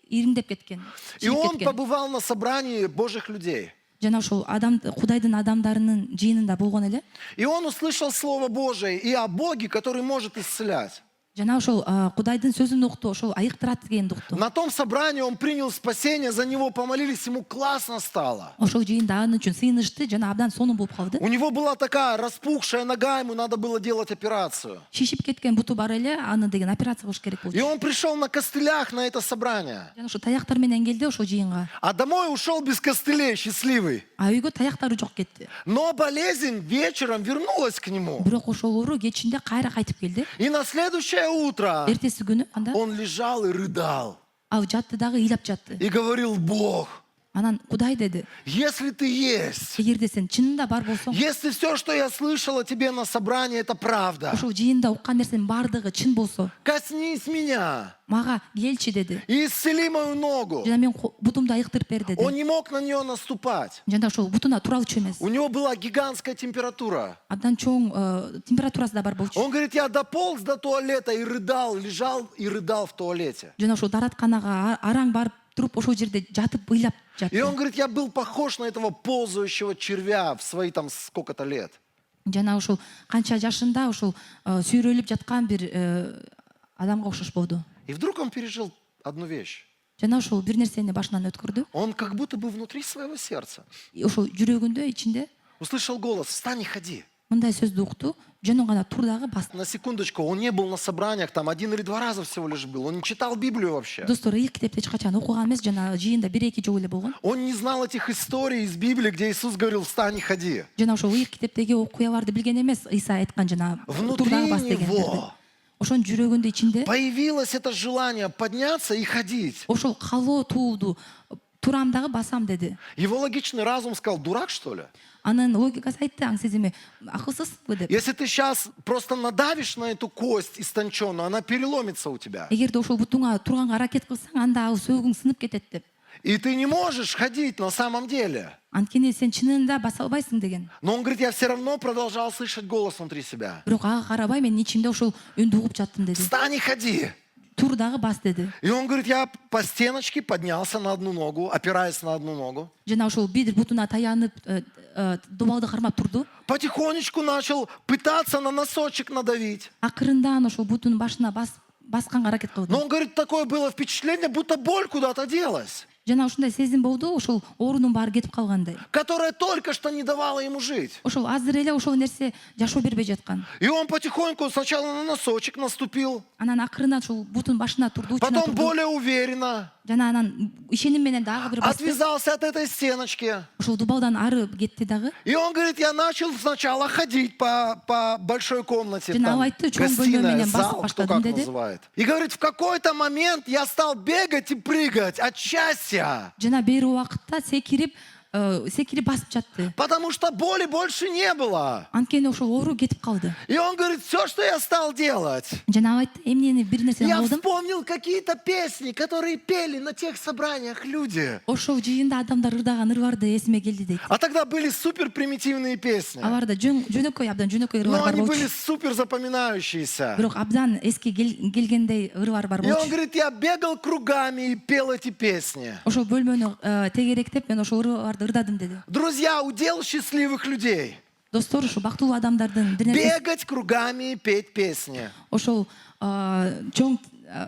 ириңдеп кеткен. И чирип он кеткен. побывал на собрании Божьих людей. Жана ошол Кудайдын адамдарынын жыйынында болгон эле. И он услышал Слово Божие и о Боге, который может исцелять. Жана ошол Кудайдын сөзүн укту, ошол айыктырат дегенди укту. На том собрании он принял спасение, за него помолились, ему классно стало. Ошол жыйында аны үчүн сыйынышты, жана абдан сонун болуп калды. У него была такая распухшая нога, ему надо было делать операцию. Шишип кеткен буту бар эле, аны деген операция кылыш керек болчу. И он пришел на костылях на это собрание. Жана ошо таяктар менен келди ошол жыйынга. А домой ушел без костылей, счастливый. А үйгө таяктары жок кетти. Но болезнь вечером вернулась к нему. Бирок ошол оору кечинде кайра кайтып келди. И на следующее утро Эртеси күнү анда он лежал и рыдал. ал жатты дагы ыйлап жатты. И говорил, Бог, Анан Кудай деди, если ты есть, эгерде сен чынында бар болсоң, если все, что я слышал о тебе на собрании, это правда, ошол жыйында уккан нерсенин баардыгы чын болсо, коснись меня мага келчи деди. и исцели мою ногу. Жана мен бутумду айыктырып бер Он деди. не мог на нее наступать. Жана ошол бутуна тура алчу эмес. У него была гигантская температура. Абдан чоң температурасы да бар болчу. Он говорит, я дополз до туалета и рыдал, лежал и рыдал в туалете. Жана ошол даратканага араң барып туруп ошол жерде жатып ыйлап И жатты. он говорит, я был похож на этого ползающего червя в свои там сколько-то лет. Жана ошол канча жашында ошол сүйрөлүп жаткан бир адамга окшош болду. И вдруг он пережил одну вещь. Жана ошол бир нерсени башынан өткөрдү. Он как будто бы внутри своего сердца Ошол жүрөгүндө ичинде услышал голос, встань и ходи. мындай сөздү укту, жөнүн гана тур дагы бас. На секундочку, он не был на собраниях, там 1 или 2 раза всего лишь был. Он не читал Библию вообще. Достор, ыйык китепти эч качан окуган эмес, жана жыйында 1-2 жолу эле болгон. Он не знал этих историй из Библии, где Иисус говорил, встань и ходи. Жана ошол ыйык китептеги окуяларды билген эмес, Иса айткан жана тур Внутри дагы бас дегендерди. него Ошонун жүрөгүндө ичинде появилось это желание подняться и ходить. ошол калоо туулду, турам дагы басам деди. Его логичный разум сказал, дурак что ли? Анын логикасы айтты, аң сезими, акылсызбы деп. Если ты сейчас просто надавишь на эту кость истонченную, она переломится у тебя. Эгерде ошол бутуңа турганга аракет кылсаң, анда ал сөөгүң сынып кетет деп. И ты не можешь ходить на самом деле. Анткени сен чынында баса албайсың деген. Но он говорит, я все равно продолжал слышать голос внутри себя. Бирок ага карабай мен ичимде ошол үндү угуп жаттым деди. Встань и ходи. Тур дагы бас деди. И он говорит, я по стеночке поднялся на одну ногу, опираясь на одну ногу. Жана ошол бир бутуна таянып, добалды кармап турду. Потихонечку начал пытаться на носочек надавить. Акырындан ошол бутунун башына басканга аракет кылды. Но он говорит, такое было впечатление, будто боль куда-то делась, Жана ушундай сезим болду, ошол оорунун баары кетип калгандай. которая только что не давала ему жить. Ошол азыр эле ошол нерсе жашоо бербей жаткан. И он потихоньку сначала на носочек наступил, Анан акырындан ошол бутун башына турду, учуна потом турду. более уверенно Жана анан ишеним менен дагы бир басты. отвязался от этой стеночки. Ошол дубалдан ары кетти дагы. И он говорит, я начал сначала ходить по большой комнате, Жена там, айтты, чоң гостиная, бөлмө менен зал, басып кто баштадым как деди. называет. И говорит, в какой-то момент я стал бегать и прыгать от счастья. Жана бир убакытта секирип, секирип басып жатты. Потому что боли больше не было. Анткени ошол оору кетип калды. И он говорит, все, что я стал делать, Жана айтты, эмнени бир нерсени я кылдым. вспомнил какие-то песни, которые пели на тех собраниях люди. Ошол жыйында адамдар ырдаган ырбарды эсиме келди дейт. А тогда были супер примитивные песни. Аларда жөнөкөй абдан жөнөкөй Но ырбар бар они были болчу. супер запоминающиеся. Бирок абдан эски келгендей ырбар бар И он болчу. говорит, я бегал кругами и пел эти песни. Ошол бөлмөнү тегеректеп мен ошол ырбарды ырдадым деди. Друзья, удел счастливых людей. Достор, ушу бактылуу адамдардын бир нерсеси Бегать кругами и петь песни. ошол чоң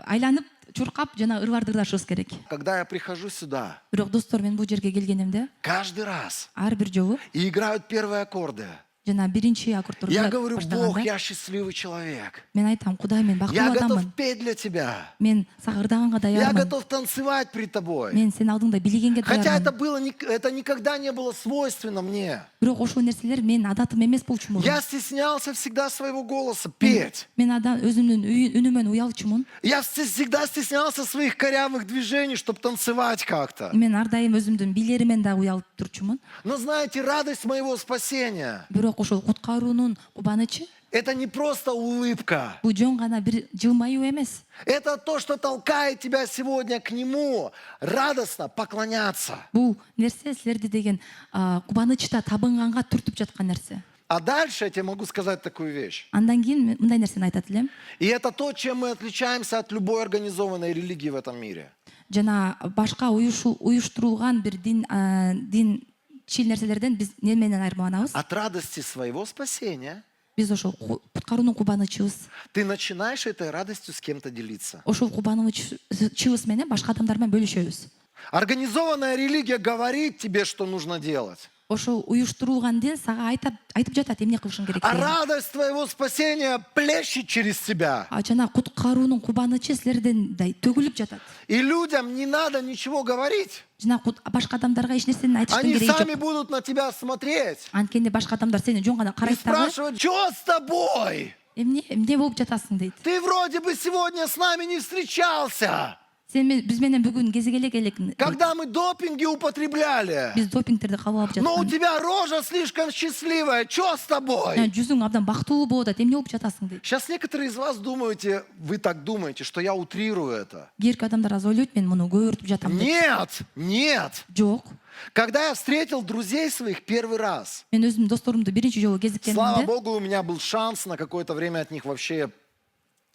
айланып чуркап жана ырбарды ырдашыбыз керек. Когда я прихожу сюда, Бирок достор, мен бул жерге келгенимде каждый раз ар бир жолу и играют первые аккорды, жана биринчи аккордтор я говорю, Бог, баштаганда я счастливый человек. мен айтам, Кудай, мен Я бактылуу готов адаммын. петь для тебя. Мен сага ырдаганга Я даярмын. готов танцевать пред тобой. Мен сенин алдыңда бийлегенге Хотя это даярмын. это никогда не было свойственно мне. Бирок ошол нерселер менин адатым эмес болчу мурун. Я стеснялся всегда своего голоса петь. Мен өзүмдүн үнүмөн уялчумун. Я всегда стеснялся своих корявых движений, чтобы танцевать как-то. Мен ар дайым өзүмдүн бийлеримен да уялып турчумун. Но знаете, радость моего спасения Бирок ошол куткаруунун кубанычы — это не просто улыбка. бул жөн гана бир жылмаюу эмес. Это то, что толкает тебя сегодня к Нему радостно поклоняться. Бул нерсе силерди деген кубанычта табынганга түртүп жаткан нерсе. А дальше я тебе могу сказать такую вещь. Андан кийин мен мындай нерсени айтат элем. И это то, чем мы отличаемся от любой организованной религии в этом мире. Жана башка уюштурулган бир динчил нерселерден биз не менен айырмаланабыз? От радости своего спасения Биз ошол куткаруунун кубанычыбыз, ты начинаешь этой радостью с кем-то делиться. ошол кубанычыбыз менен башка адамдар менен бөлүшөбүз. Организованная религия говорит тебе, что нужно делать. Ошол уюштурулган дин сага айтып жатат эмне кылышың А керектигин. радость твоего спасения плещет через тебя. Жана куткаруунун кубанычы силерден төгүлүп жатат. И людям не надо ничего говорить. Жана башка адамдарга эч нерсени айтыштын Они кереги сами жок. будут на тебя смотреть Анткени башка адамдар сени жөн гана и карайт дагы, спрашивать, что с тобой? эмне болуп жатасың дейт. Ты вроде бы сегодня с нами не встречался. Сен биз менен бүгүн кезигелек элек. Когда мы допинги употребляли. Биз допингтерди кабыл алып Но у жаткан. тебя рожа слишком счастливая. Что с тобой? Жүзүң абдан бактылуу болуп атат. Эмне болуп жатасың дейт. Сейчас некоторые из вас думаете, вы так думаете, что я утрирую это. Кээки адамдар азыр ойлойт, мен муну көбүртүп жатам деп. Нет, нет. Жок. Когда я встретил друзей своих первый раз, Мен өзүм досторумду биринчи жолу слава кезиккенимде, Богу, у меня был шанс на какое-то время от них вообще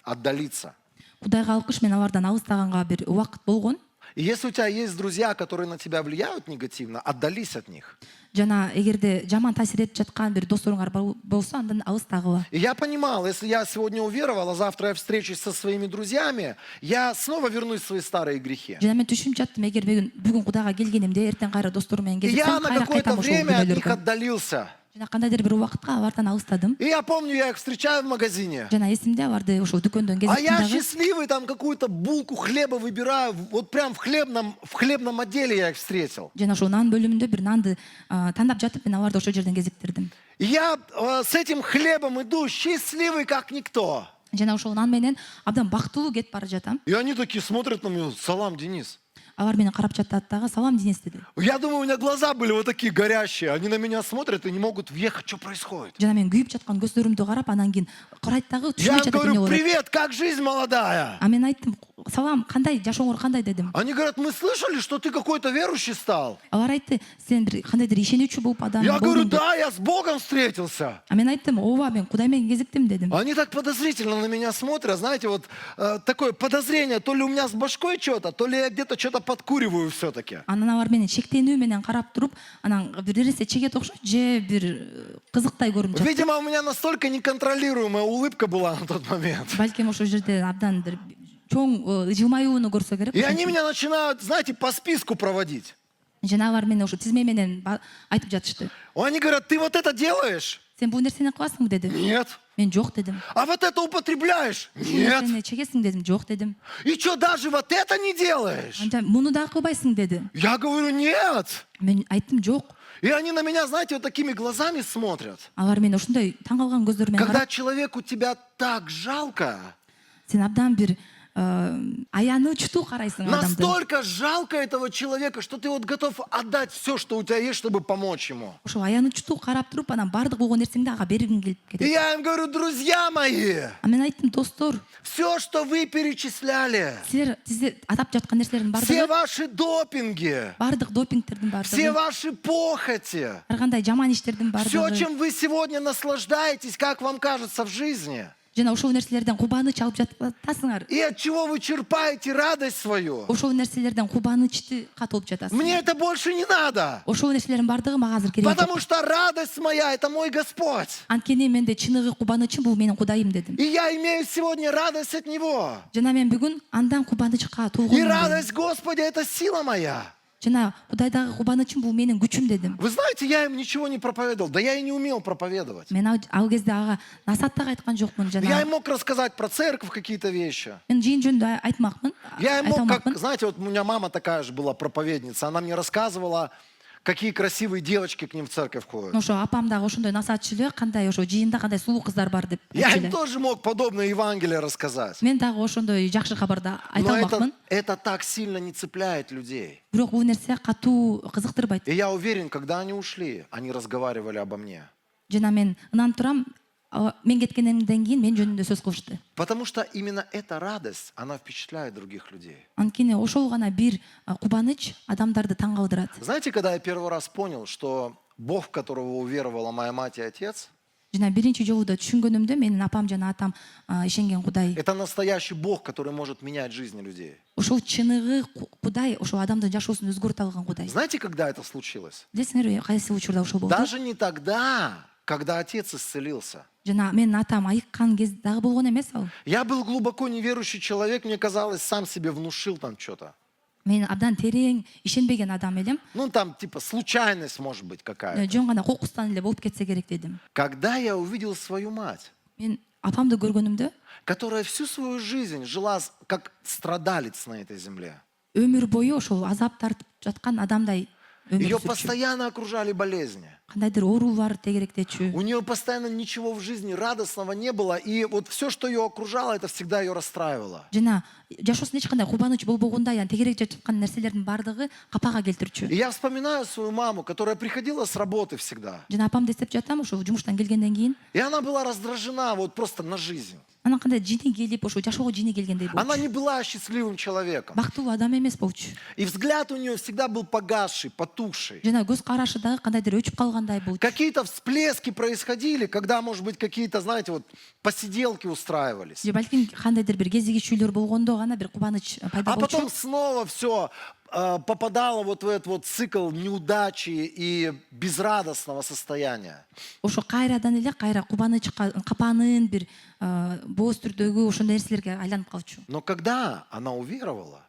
отдалиться. Кудайга алкыш, мен алардан алыстаганга бир убакыт болгон. И если у тебя есть друзья, которые на тебя влияют негативно, отдались от них. Жана эгерде жаман таасир этип жаткан бир досторуңар болсо, андан алыстагыла. И я понимал, если я сегодня уверовал, а завтра я встречусь со своими друзьями, я снова вернусь в свои старые грехи. Жана мен түшүнүп жаттым, эгер бүгүн Кудайга келгенимде, эртең кайра досторум менен И я кезиксем, на кайра какое-то кайтам ошол время от них күнөөлөргө. отдалился. Жана кандайдыр бир убакытка алардан алыстадым. И я помню, я их встречаю в магазине. Жана эсимде аларды ошол дүкөндөн А я кезиктим дагы. счастливый, там какую-то булку хлеба выбираю. Вот прям в хлебном отделе я их встретил. Жана ошол нан бөлүмүндө бир нанды тандап жатып, мен аларды ошол жерден кезиктирдим. И я с этим хлебом иду счастливый, как никто. Жана ошол нан менен абдан бактылуу кетип бара жатам. И они такие смотрят на меня, салам, Денис. Алар мени карап жатат дагы, салам Денис деди. Я думаю, у меня глаза были вот такие горящие. Они на меня смотрят и не могут въехать, что происходит. Жана мен күйүп жаткан көздөрүмдү карап, анан кийин карайт дагы, Я түшүнбөй им жатат эмне говорю, болот. привет, как жизнь молодая? А мен айттым, салам, кандай, жашооңор кандай дедим. Они говорят, мы слышали, что ты какой-то верующий стал. Алар айтты, сен бир кандайдыр ишенүүчү болуп адам Я говорю, болдуң деп. да, я с Богом встретился. А мен айттым, ооба, мен Кудай менен кезиктим дедим. Они так подозрительно на меня смотрят, знаете, вот такое подозрение, то ли у меня с башкой что-то, то ли я где-то что-то подкуриваю все-таки. Анан алар менен шектенүү менен карап туруп, анан бир нерсе чегет окшойт же бир кызыктай көрүнүп жатты. Видимо, у меня настолько неконтролируемая улыбка была на тот момент. Балким ошол жерде абдан бир чоң жылмаюуну көрсө керек. И они меня начинают, знаете, по списку проводить. Жана алар менен ошо тизме менен айтып жатышты. Они говорят, ты вот это делаешь? Сен бул нерсени кыласыңбы деди. Нет. Мен жок дедим. А вот это употребляешь? Бул Нет. нерсени чегесиң дедим. Жок дедим. И что, даже вот это не делаешь? Анда муну да кылбайсың деди. Я говорю, нет. Мен айттым жок. И они на меня, знаете, вот такими глазами смотрят. Алар мени ушундай таң калган көздөр менен Когда карап, человеку тебя так жалко, сен абдан бир аянычтуу карайсың адамды. Настолько жалко этого человека, что ты вот готов отдать все, что у тебя есть, чтобы помочь ему. Ошо аянычтуу карап туруп анан баардык болгон нерсеңди ага бергиң келип И кетет. я им говорю, друзья мои, Мен айттым, достор, все, что вы перечисляли, сиздер атап жаткан нерселердин все баардыгы, ваши допинги, баардык допингтердин все баардыгы, ваши похоти, ар кандай жаман иштердин все, баардыгы чем вы сегодня наслаждаетесь, как вам кажется в жизни, жана ошол нерселерден кубаныч алып жатасыңар. и от чего вы черпаете радость свою, Ошол нерселерден кубанычты катылып жатасың. мне это больше не надо. Ошол нерселердин баардыгы мага азыр керек жок. Потому что радость моя — это мой Господь. Анткени менде чыныгы кубанычым бул менин Кудайым дедим. И я имею сегодня радость от Него. Жана мен бүгүн андан кубанычка И толгонмун. радость Господа — это сила моя. Жана Кудайдагы кубанычым бул менин күчүм дедим. Вы знаете, я им ничего не проповедовал. Да я и не умел проповедовать. Мен ал кезде ага насааттак айткан жокмун Я жана им мог рассказать про церковь какие-то вещи. мен жыйын жөнүндө айтмакмын. Я им мог, как, Айталмакмын. знаете, вот у меня мама такая же была проповедница. Она мне рассказывала, какие красивые девочки к ним в церковь ходят. Ошо апам дагы ошондой насаатчы эле, кандай ошо жыйында кандай сулуу кыздар бар деп Я айтчу им эле. тоже мог подобное Евангелие рассказать. Мен дагы ошондой жакшы кабарды айта Но алмакмын. это так сильно не цепляет людей. Бирок бул нерсе катуу кызыктырбайт. И я уверен, когда они ушли, они разговаривали обо мне. Жана мен ынанып турам, мен кеткенден кийин мен жөнүндө сөз кылышты. Потому что именно эта радость, она впечатляет других людей. Анткени ошол гана бир кубаныч адамдарды таң калтырат. Знаете, когда я первый раз понял, что Бог, в которого уверовала моя мать и отец, Жана биринчи жолу да түшүнгөнүмдө менин апам жана атам ишенген Кудай. это настоящий Бог, который может менять жизни людей. Ошол чыныгы Кудай, ошол адамдын жашоосун өзгөртө алган Кудай. Знаете, когда это случилось? Билесиңерби, кайсы учурда ошол болду? Даже не тогда, когда отец исцелился. Жана менин атам айыккан кез дагы болгон эмес ал. Я был глубоко неверующий человек, мне казалось, сам себе внушил там что-то. Мен абдан терең ишенбеген адам элем. Ну, там типа случайность может быть какая-то. Жөн гана кокустан эле болуп кетсе керек дедим. Когда я увидел свою мать, Мен апамды көргөнүмдө которая всю свою жизнь жила как страдалец на этой земле. өмүр бою ошол азап тартып жаткан адамдай Ее өмүр сүрчү. постоянно окружали болезни. Кандайдыр оорулар тегеректечү. У нее постоянно ничего в жизни радостного не было. И вот все, что ее окружало, это всегда ее расстраивало. Жана жашоосунда эч кандай кубаныч болбогондой, анан тегерек жаткан нерселердин баардыгы капага келтирчү. И я вспоминаю свою маму, которая приходила с работы всегда. Жана апамды эстеп жатам, ошо жумуштан келгенден кийин И она была раздражена вот просто на жизнь. анан кандай жини келип, ошо жашоого жини келгендей Она болчу. не была счастливым человеком. Бактылуу адам эмес болчу. И взгляд у нее всегда был погасший, потухший. Жана көз карашы дагы кандайдыр өчүп калгандай болчу. Какие-то всплески происходили, когда, может быть, какие-то, знаете, вот посиделки устраивались. Же балким кандайдыр бир кезигишүүлөр болгондо гана бир кубаныч пайда А потом болчу. снова все попадало вот в этот вот цикл неудачи и безрадостного состояния. Ошо кайрадан эле кайра кубанычка капанын бир бооз түрдөгү ошондой нерселерге айланып калчу. Но когда она уверовала,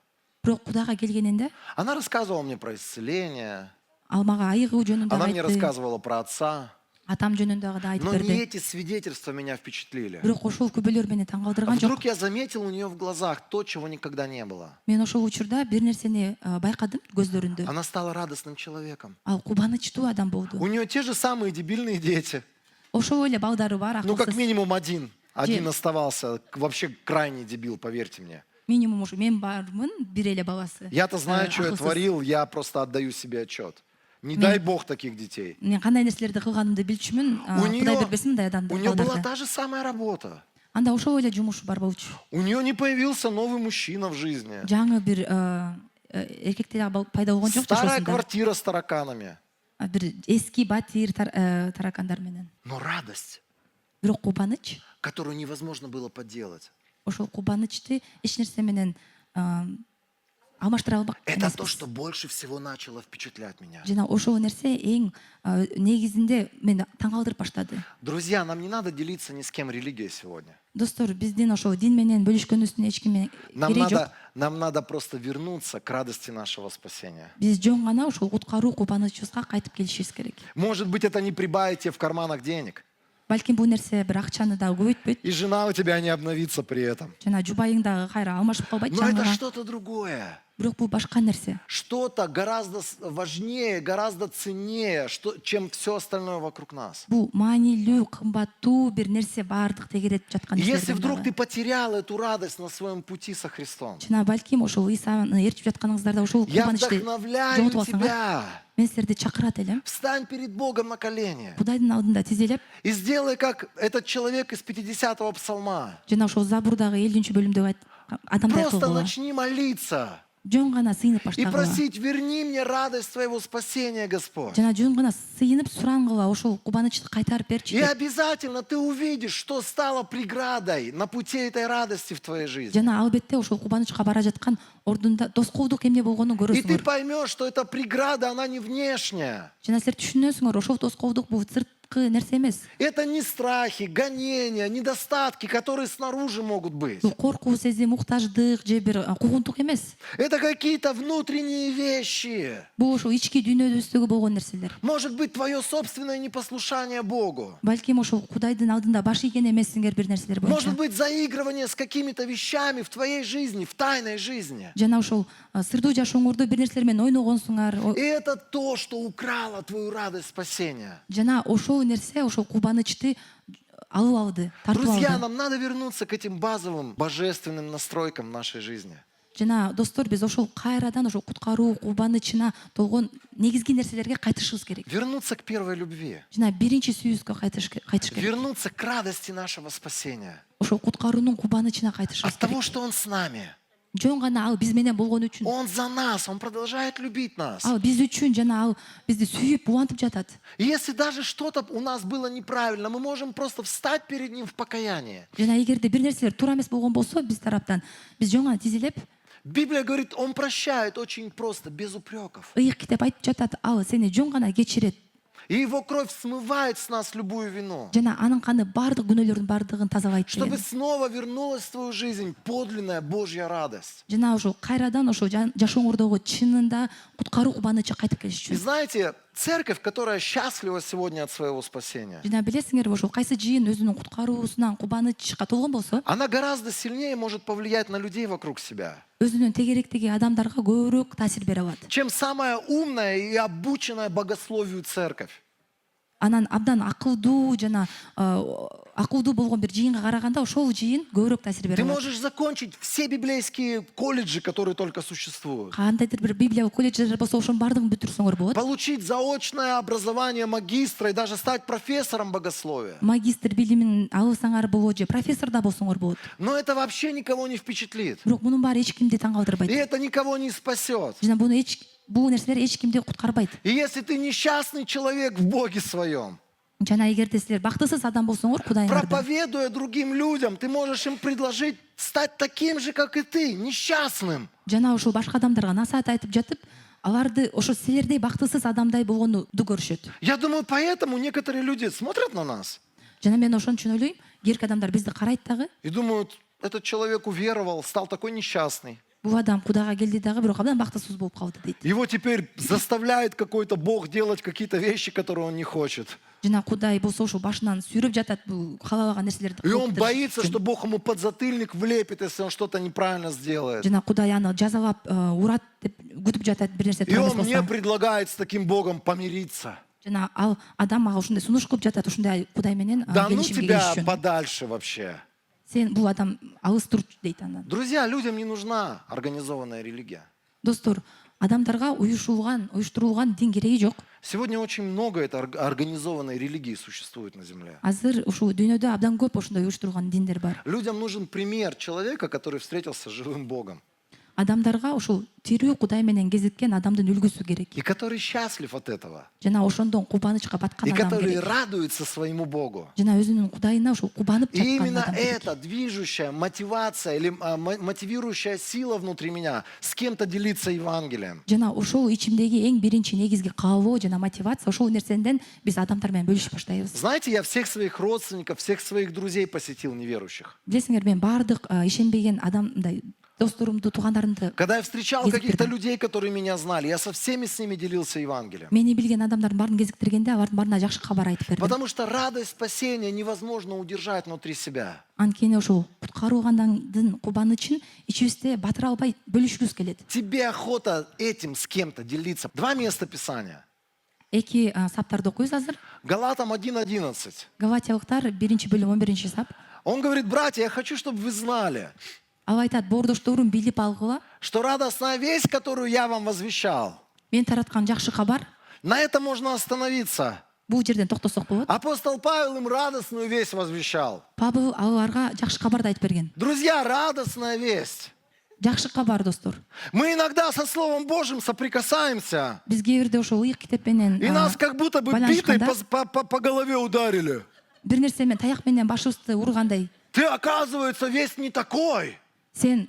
Бирок Кудайга келгенинде она рассказывала мне про исцеление, ал мага айыгуу жөнүндө она мне айтты, рассказывала про отца. атам жөнүндө да айтып Но не берди. эти свидетельства меня впечатлили. Бирок ошол күбөлөр мени таң А калтырган жок. вдруг я заметил у нее в глазах то, чего никогда не было. Мен ошол учурда бир нерсени байкадым көздөрүндө. Она стала радостным человеком. Ал кубанычтуу адам болду. У нее те же самые дебильные дети. Ошол эле балдары бар, Ну, как акылсыз. минимум один. Один Дед. оставался. Вообще крайний дебил, поверьте мне. Минимум ушу мен бармын, бир эле бабасы. Я-то знаю, что я акылсыз. творил, я просто отдаю себе отчет. Не дай Бог таких детей. Мен кандай нерселерди кылганымды билчүмүн, У нее, Кудай бербесин мындай адамды. у нее была балдарды. та же самая работа. Анда ошол эле жумуш бар болчу. У нее не появился новый мужчина в жизни. Жаңы бир эркектер пайда болгон жок Старая жашоосунда. квартира с тараканами. Бир эски батир таракандар менен. Но радость, Бирок кубаныч, которую невозможно было подделать. ошол кубанычты эч нерсе менен алмаштыра албак Это то, эмеспиз. что больше всего начало впечатлять меня. Жана ошол нерсе эң негизинде мени таң калтырып баштады. Друзья, нам не надо делиться ни с кем религией сегодня. Достор, биздин ошол дин менен бөлүшкөнүбүздүн эч ким кереги жок. Нам надо просто вернуться к радости нашего спасения. Биз жөн гана ошол куткаруу кубанычыбызга кайтып келишибиз керек. Может быть, это не прибавит тебе в карманах денег. Балким бул нерсе бир акчаны дагы көбөйтпөйт. И жена у тебя не обновится при этом. Жана жубайың дагы кайра алмашып калбайт Но это жаңыга. что-то другое. бирок бул башка нерсе. Что-то гораздо важнее, гораздо ценнее, чем все остальное вокруг нас. Бул маанилүү, кымбаттуу бир нерсе бардык тегеретип жаткан И если нерселерден вдруг дагы. ты потерял эту радость на своем пути со Христом, Жана балким ошол Исаны ээрчип жатканыңыздарда ошол я кубанычты вдохновляю жоготуп алсаңар, тебя. мен силерди чакырат элем. Встань перед Богом на колени Кудайдын алдында тизелеп, и сделай, как этот человек из 50-го псалма. жана ошол Забурдагы 50 бөлүмдөгү адамдай Просто кылгыла. начни молиться Жөн гана сыйынып и баштагыла. просить: верни мне радость твоего спасения, Господь. Жана жөн гана сыйынып сурангыла, ошол кубанычты кайтарып берчи И деп. обязательно ты увидишь, что стало преградой на пути этой радости в твоей жизни. Жана албетте ошол кубанычка бара жаткан ордунда тоскоолдук эмне болгонун И ты көрөсүңөр. поймешь, что эта преграда, она не внешняя. Жана силер түшүнөсүңөр, ошол тоскоолдук бул сырткы нерсе эмес. Это не страхи, гонения, недостатки, которые снаружи могут быть. Бул коркуу сезим, муктаждык же бир куугунтук эмес. Это какие-то внутренние вещи. Бул ошол ички дүйнөбүздөгү болгон нерселер. Может быть, твое собственное непослушание Богу. Балким ошол Кудайдын алдында баш ийген эмессиңер бир нерселер боюнча. Может быть, заигрывание с какими-то вещами в твоей жизни, в тайной жизни. Жана ошол сырдуу жашооңордо бир нерселер менен ойногонсуңар. И это то, что украло твою радость спасения. Жана ошол нерсе, ошол кубанычты алып алды, тартып Друзья, алды. нам надо вернуться к этим базовым божественным настройкам нашей жизни. Жана достор, биз ошол кайрадан ошол куткаруу кубанычына толгон негизги нерселерге кайтышыбыз керек. Вернуться к первой любви. Жана биринчи сүйүүбүзгө кайтыш керек. Вернуться к радости нашего спасения. Ошол куткаруунун кубанычына кайтышыбыз От того, керек. что Он с нами. Жөн гана ал биз менен болгон үчүн, Он за нас, Он продолжает любить нас. ал биз үчүн, жана ал бизди сүйүп улантып жатат. И если даже что-то у нас было неправильно, мы можем просто встать перед Ним в покаянии. Жана эгерде бир нерселер туура эмес болгон болсо биз тараптан, биз жөн гана тизилеп, Библия говорит, Он прощает очень просто, без упреков. ыйык китеп айтып жатат, ал сени жөн гана кечирет. И Его кровь смывает с нас любую вину. Жана анын каны бардык күнөөлөрдүн бардыгын тазалайт Чтобы деген. снова вернулась в твою жизнь подлинная Божья радость. Жана ошол кайрадан ошол жашооңордогу чынында куткаруу кубанычы кайтып келиш И үчүн. знаете, церковь, которая счастлива сегодня от своего спасения, Жана билесиңерби, ошол кайсы жыйын өзүнүн куткаруусунан кубанычка толгон болсо, она гораздо сильнее может повлиять на людей вокруг себя, өзүнүн тегеректеги адамдарга көбүрөөк таасир бере алат. чем самая умная и обученная богословию церковь. Анан абдан акылдуу жана акылдуу болгон бир жыйынга караганда ошол жыйын көбүрөөк таасир бере Ты алат. можешь закончить все библейские колледжи, которые только существуют. Кандайдыр бир библиялык колледждер болсо ошонун бардыгын бүтүрсөңөр болот. Получить заочное образование магистра и даже стать профессором богословия. Магистр билимин алсаңар болот же профессор да болсоңор болот. Но это вообще никого не впечатлит. Бирок мунун баары эч кимди таң И калтырбайт. это никого не спасет. Жана бул нерселер эч кимди куткарбайт. И если ты несчастный человек в Боге своем, Жана эгерде силер бактысыз адам болсоңор, Кудайыңарда, проповедуя другим людям, ты можешь им предложить стать таким же, как и ты, несчастным. жана ошол башка адамдарга насаат айтып жатып, аларды ошо силердей бактысыз адамдай болгонду көрүшөт. Я думаю, поэтому некоторые люди смотрят на нас Жана мен ошон үчүн ойлойм, кээки адамдар бизди карайт дагы, и думают, этот человек уверовал, стал такой несчастный. бул адам Кудайга келди дагы, бирок абдан бактысыз болуп калды дейт. Его теперь заставляет какой-то Бог делать какие-то вещи, которые он не хочет. Жана Кудай болсо ошо башынан сүйрөп жатат бул каалабаган нерселерди. И он кылып боится, үчүн. что Бог ему подзатыльник влепит, если он что-то неправильно сделает. Жана Кудай аны жазалап, урат деп күтүп жатат бир нерсе И туура эмес он мне болсо. предлагает с таким Богом помириться. Жана ал адам мага ушундай сунуш кылып жатат, ушундай Кудай менен Да ну келишимге тебя келиш үчүн. подальше вообще. Сен бул адам алыс тур дейт андан. Друзья, людям не нужна организованная религия. Достор, адамдарга уюштурулган дин кереги жок. Сегодня очень много этой организованной религии существует на земле. Азыр ушул дүйнөдө абдан көп ошондой уюштурулган диндер бар. Людям нужен пример человека, который встретился с живым Богом. Адамдарга ушул тирүү Кудай менен кезиккен адамдын үлгүсү керек. И который счастлив от этого. Жана ошондон кубанычка баткан И адам который керек. радуется своему Богу. Жана өзүнүн Кудайына ушул кубанып И жаткан именно адам керек. эта движущая мотивация или мотивирующая сила внутри меня с кем-то делиться Евангелием. Жана ошол ичимдеги эң биринчи негизги каалоо жана мотивация ошол нерсенден биз адамдар менен бөлүшүп баштайбыз. Знаете, я всех своих родственников, всех своих друзей посетил неверующих. Билесиңер, мен баардык ишенбеген адамдай досторумду туугандарымды Когда я встречал Кезиктирдим. каких-то людей, которые меня знали, я со всеми с ними делился Евангелием. мени билген адамдардын баарын кезиктиргенде алардын баарына жакшы кабар айтып бердим. Потому что радость спасения невозможно удержать внутри себя. Анткени ошол куткарылгандын кубанычын ичибизде батыра албай бөлүшкүбүз келет. Тебе охота этим с кем-то делиться. Два места Писания. Эки саптарды окуйбуз азыр. Галатам 1:11. Галатиялыктар 1-бөлүм 11 сап. Он говорит: братья, я хочу, чтобы вы знали, Ал айтат, боордошторум билип алгыла, что радостная весть, которую я вам возвещал, мен тараткан жакшы кабар на это можно остановиться. бул жерден токтосок болот. Апостол Павел им радостную весть возвещал. Павел аларга жакшы кабарды айтып берген. Друзья, радостная весть. Жакшы кабар достор. Мы иногда со Словом Божьим соприкасаемся, Биз кээ бирде ошол ыйык китеп менен и нас как будто бы битой байланышканда по голове ударили. бир нерсе менен таяк менен башыбызды ургандай, Ты, оказывается, весь не такой. сен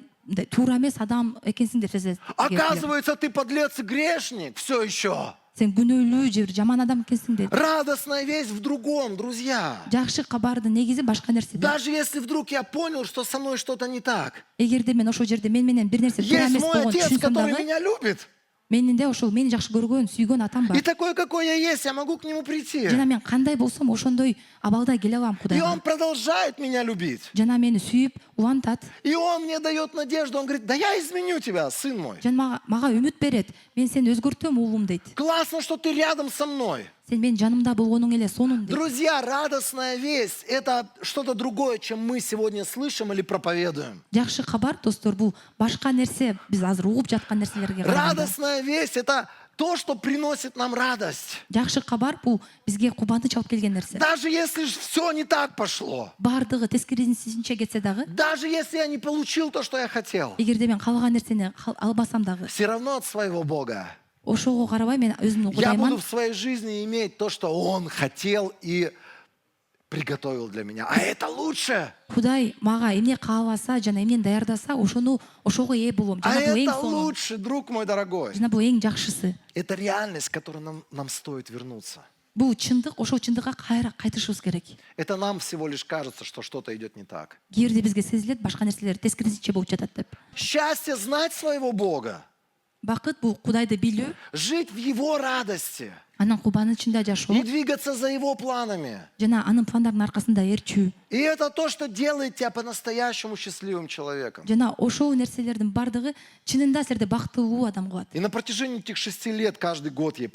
туура эмес адам экенсиң деп сезет. Оказывается, ты подлец и грешник все еще. Сен күнөөлүү же бир жаман адам экенсиң деп. Радостная весть в другом, друзья. Жакшы кабардын негизи башка нерседе. Даже если вдруг я понял, что со мной что-то не так. Эгерде мен ошол жерде мен менен бир нерсе туура Есть эмес мой болгон отец, түшүнсөм который дагы, меня любит. менинде ошол мени жакшы көргөн, сүйгөн атам бар. И такой, какой я есть, я могу к нему прийти. Жана мен кандай болсом ошондой абалда келе алам И он Кудайга. продолжает меня любить. Жана мени сүйүп, улантат. И он мне дает надежду. Он говорит: да я изменю тебя, сын мой. Жана мага үмүт берет. Мен сени өзгөртөм уулум дейт. Классно, что ты рядом со мной. Сен менин жанымда болгонуң эле сонун дейт. Друзья, радостная весть – это что-то другое, чем мы сегодня слышим или проповедуем. Жакшы кабар достор, бул башка нерсе, биз азыр угуп жаткан нерселерге караганда. Радостная весть – это то, что приносит нам радость. Жакшы кабар бул бизге кубаныч алып келген нерсе. Даже если все не так пошло. Бардыгы тескерисинче кетсе дагы, Даже если я не получил то, что я хотел. эгерде мен каалаган нерсени албасам дагы, Все равно от своего Бога. ошого карабай мен өзүмдүн Я буду Кудайман. в своей жизни иметь то, что Он хотел и приготовил для меня. А это лучше. Кудай мага эмне кааласа жана эмнени даярдаса, ошого ээ болом. А Жана бул эң это сонун. лучше, друг мой дорогой. Жана бул эң жакшысы. Это реальность, к которой нам стоит вернуться. Бул чындык, ошол чындыкка кайра кайтышыбыз керек. Это нам всего лишь кажется, что что-то идет не так. Кээбирде бизге сезилет башка нерселер тескерисинче болуп жатат деп. Счастье знать своего Бога, Бакыт бул Кудайды билүү, жить в Его радости анын кубанычында жашоо и двигаться за Его планами. жана анын пландардын аркасында ээрчүү. И это то, что делает тебя по-настоящему счастливым человеком. Жана ошол нерселердин бардыгы чынында силерди бактылуу адам кылат. И на протяжении этих 6 лет каждый год ей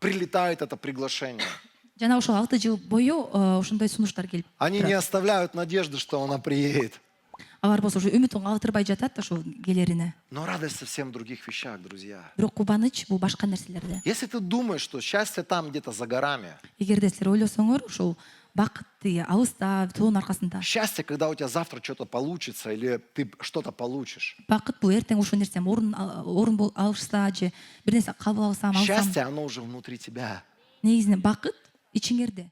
прилетает это приглашение. Жана ошол 6 жыл бою ошондой сунуштар келип. Они не оставляют надежды, что она приедет. Алар болсо ушу үмүтүн калтырбай жатат ошол келерине. Но радость совсем в других вещах, друзья. Бирок кубаныч бул башка нерселерде. Если ты думаешь, что счастье там где-то за горами, Эгерде силер ойлосоңор ошол бакыт алыста, тоонун аркасында. счастье, когда у тебя завтра что-то получится или ты что-то получишь. Бакыт бул эртең ошол нерсем орун алышса же бир нерсе кабыл алсам. Счастье, оно уже внутри тебя. Негизинен бакыт ичиңерде.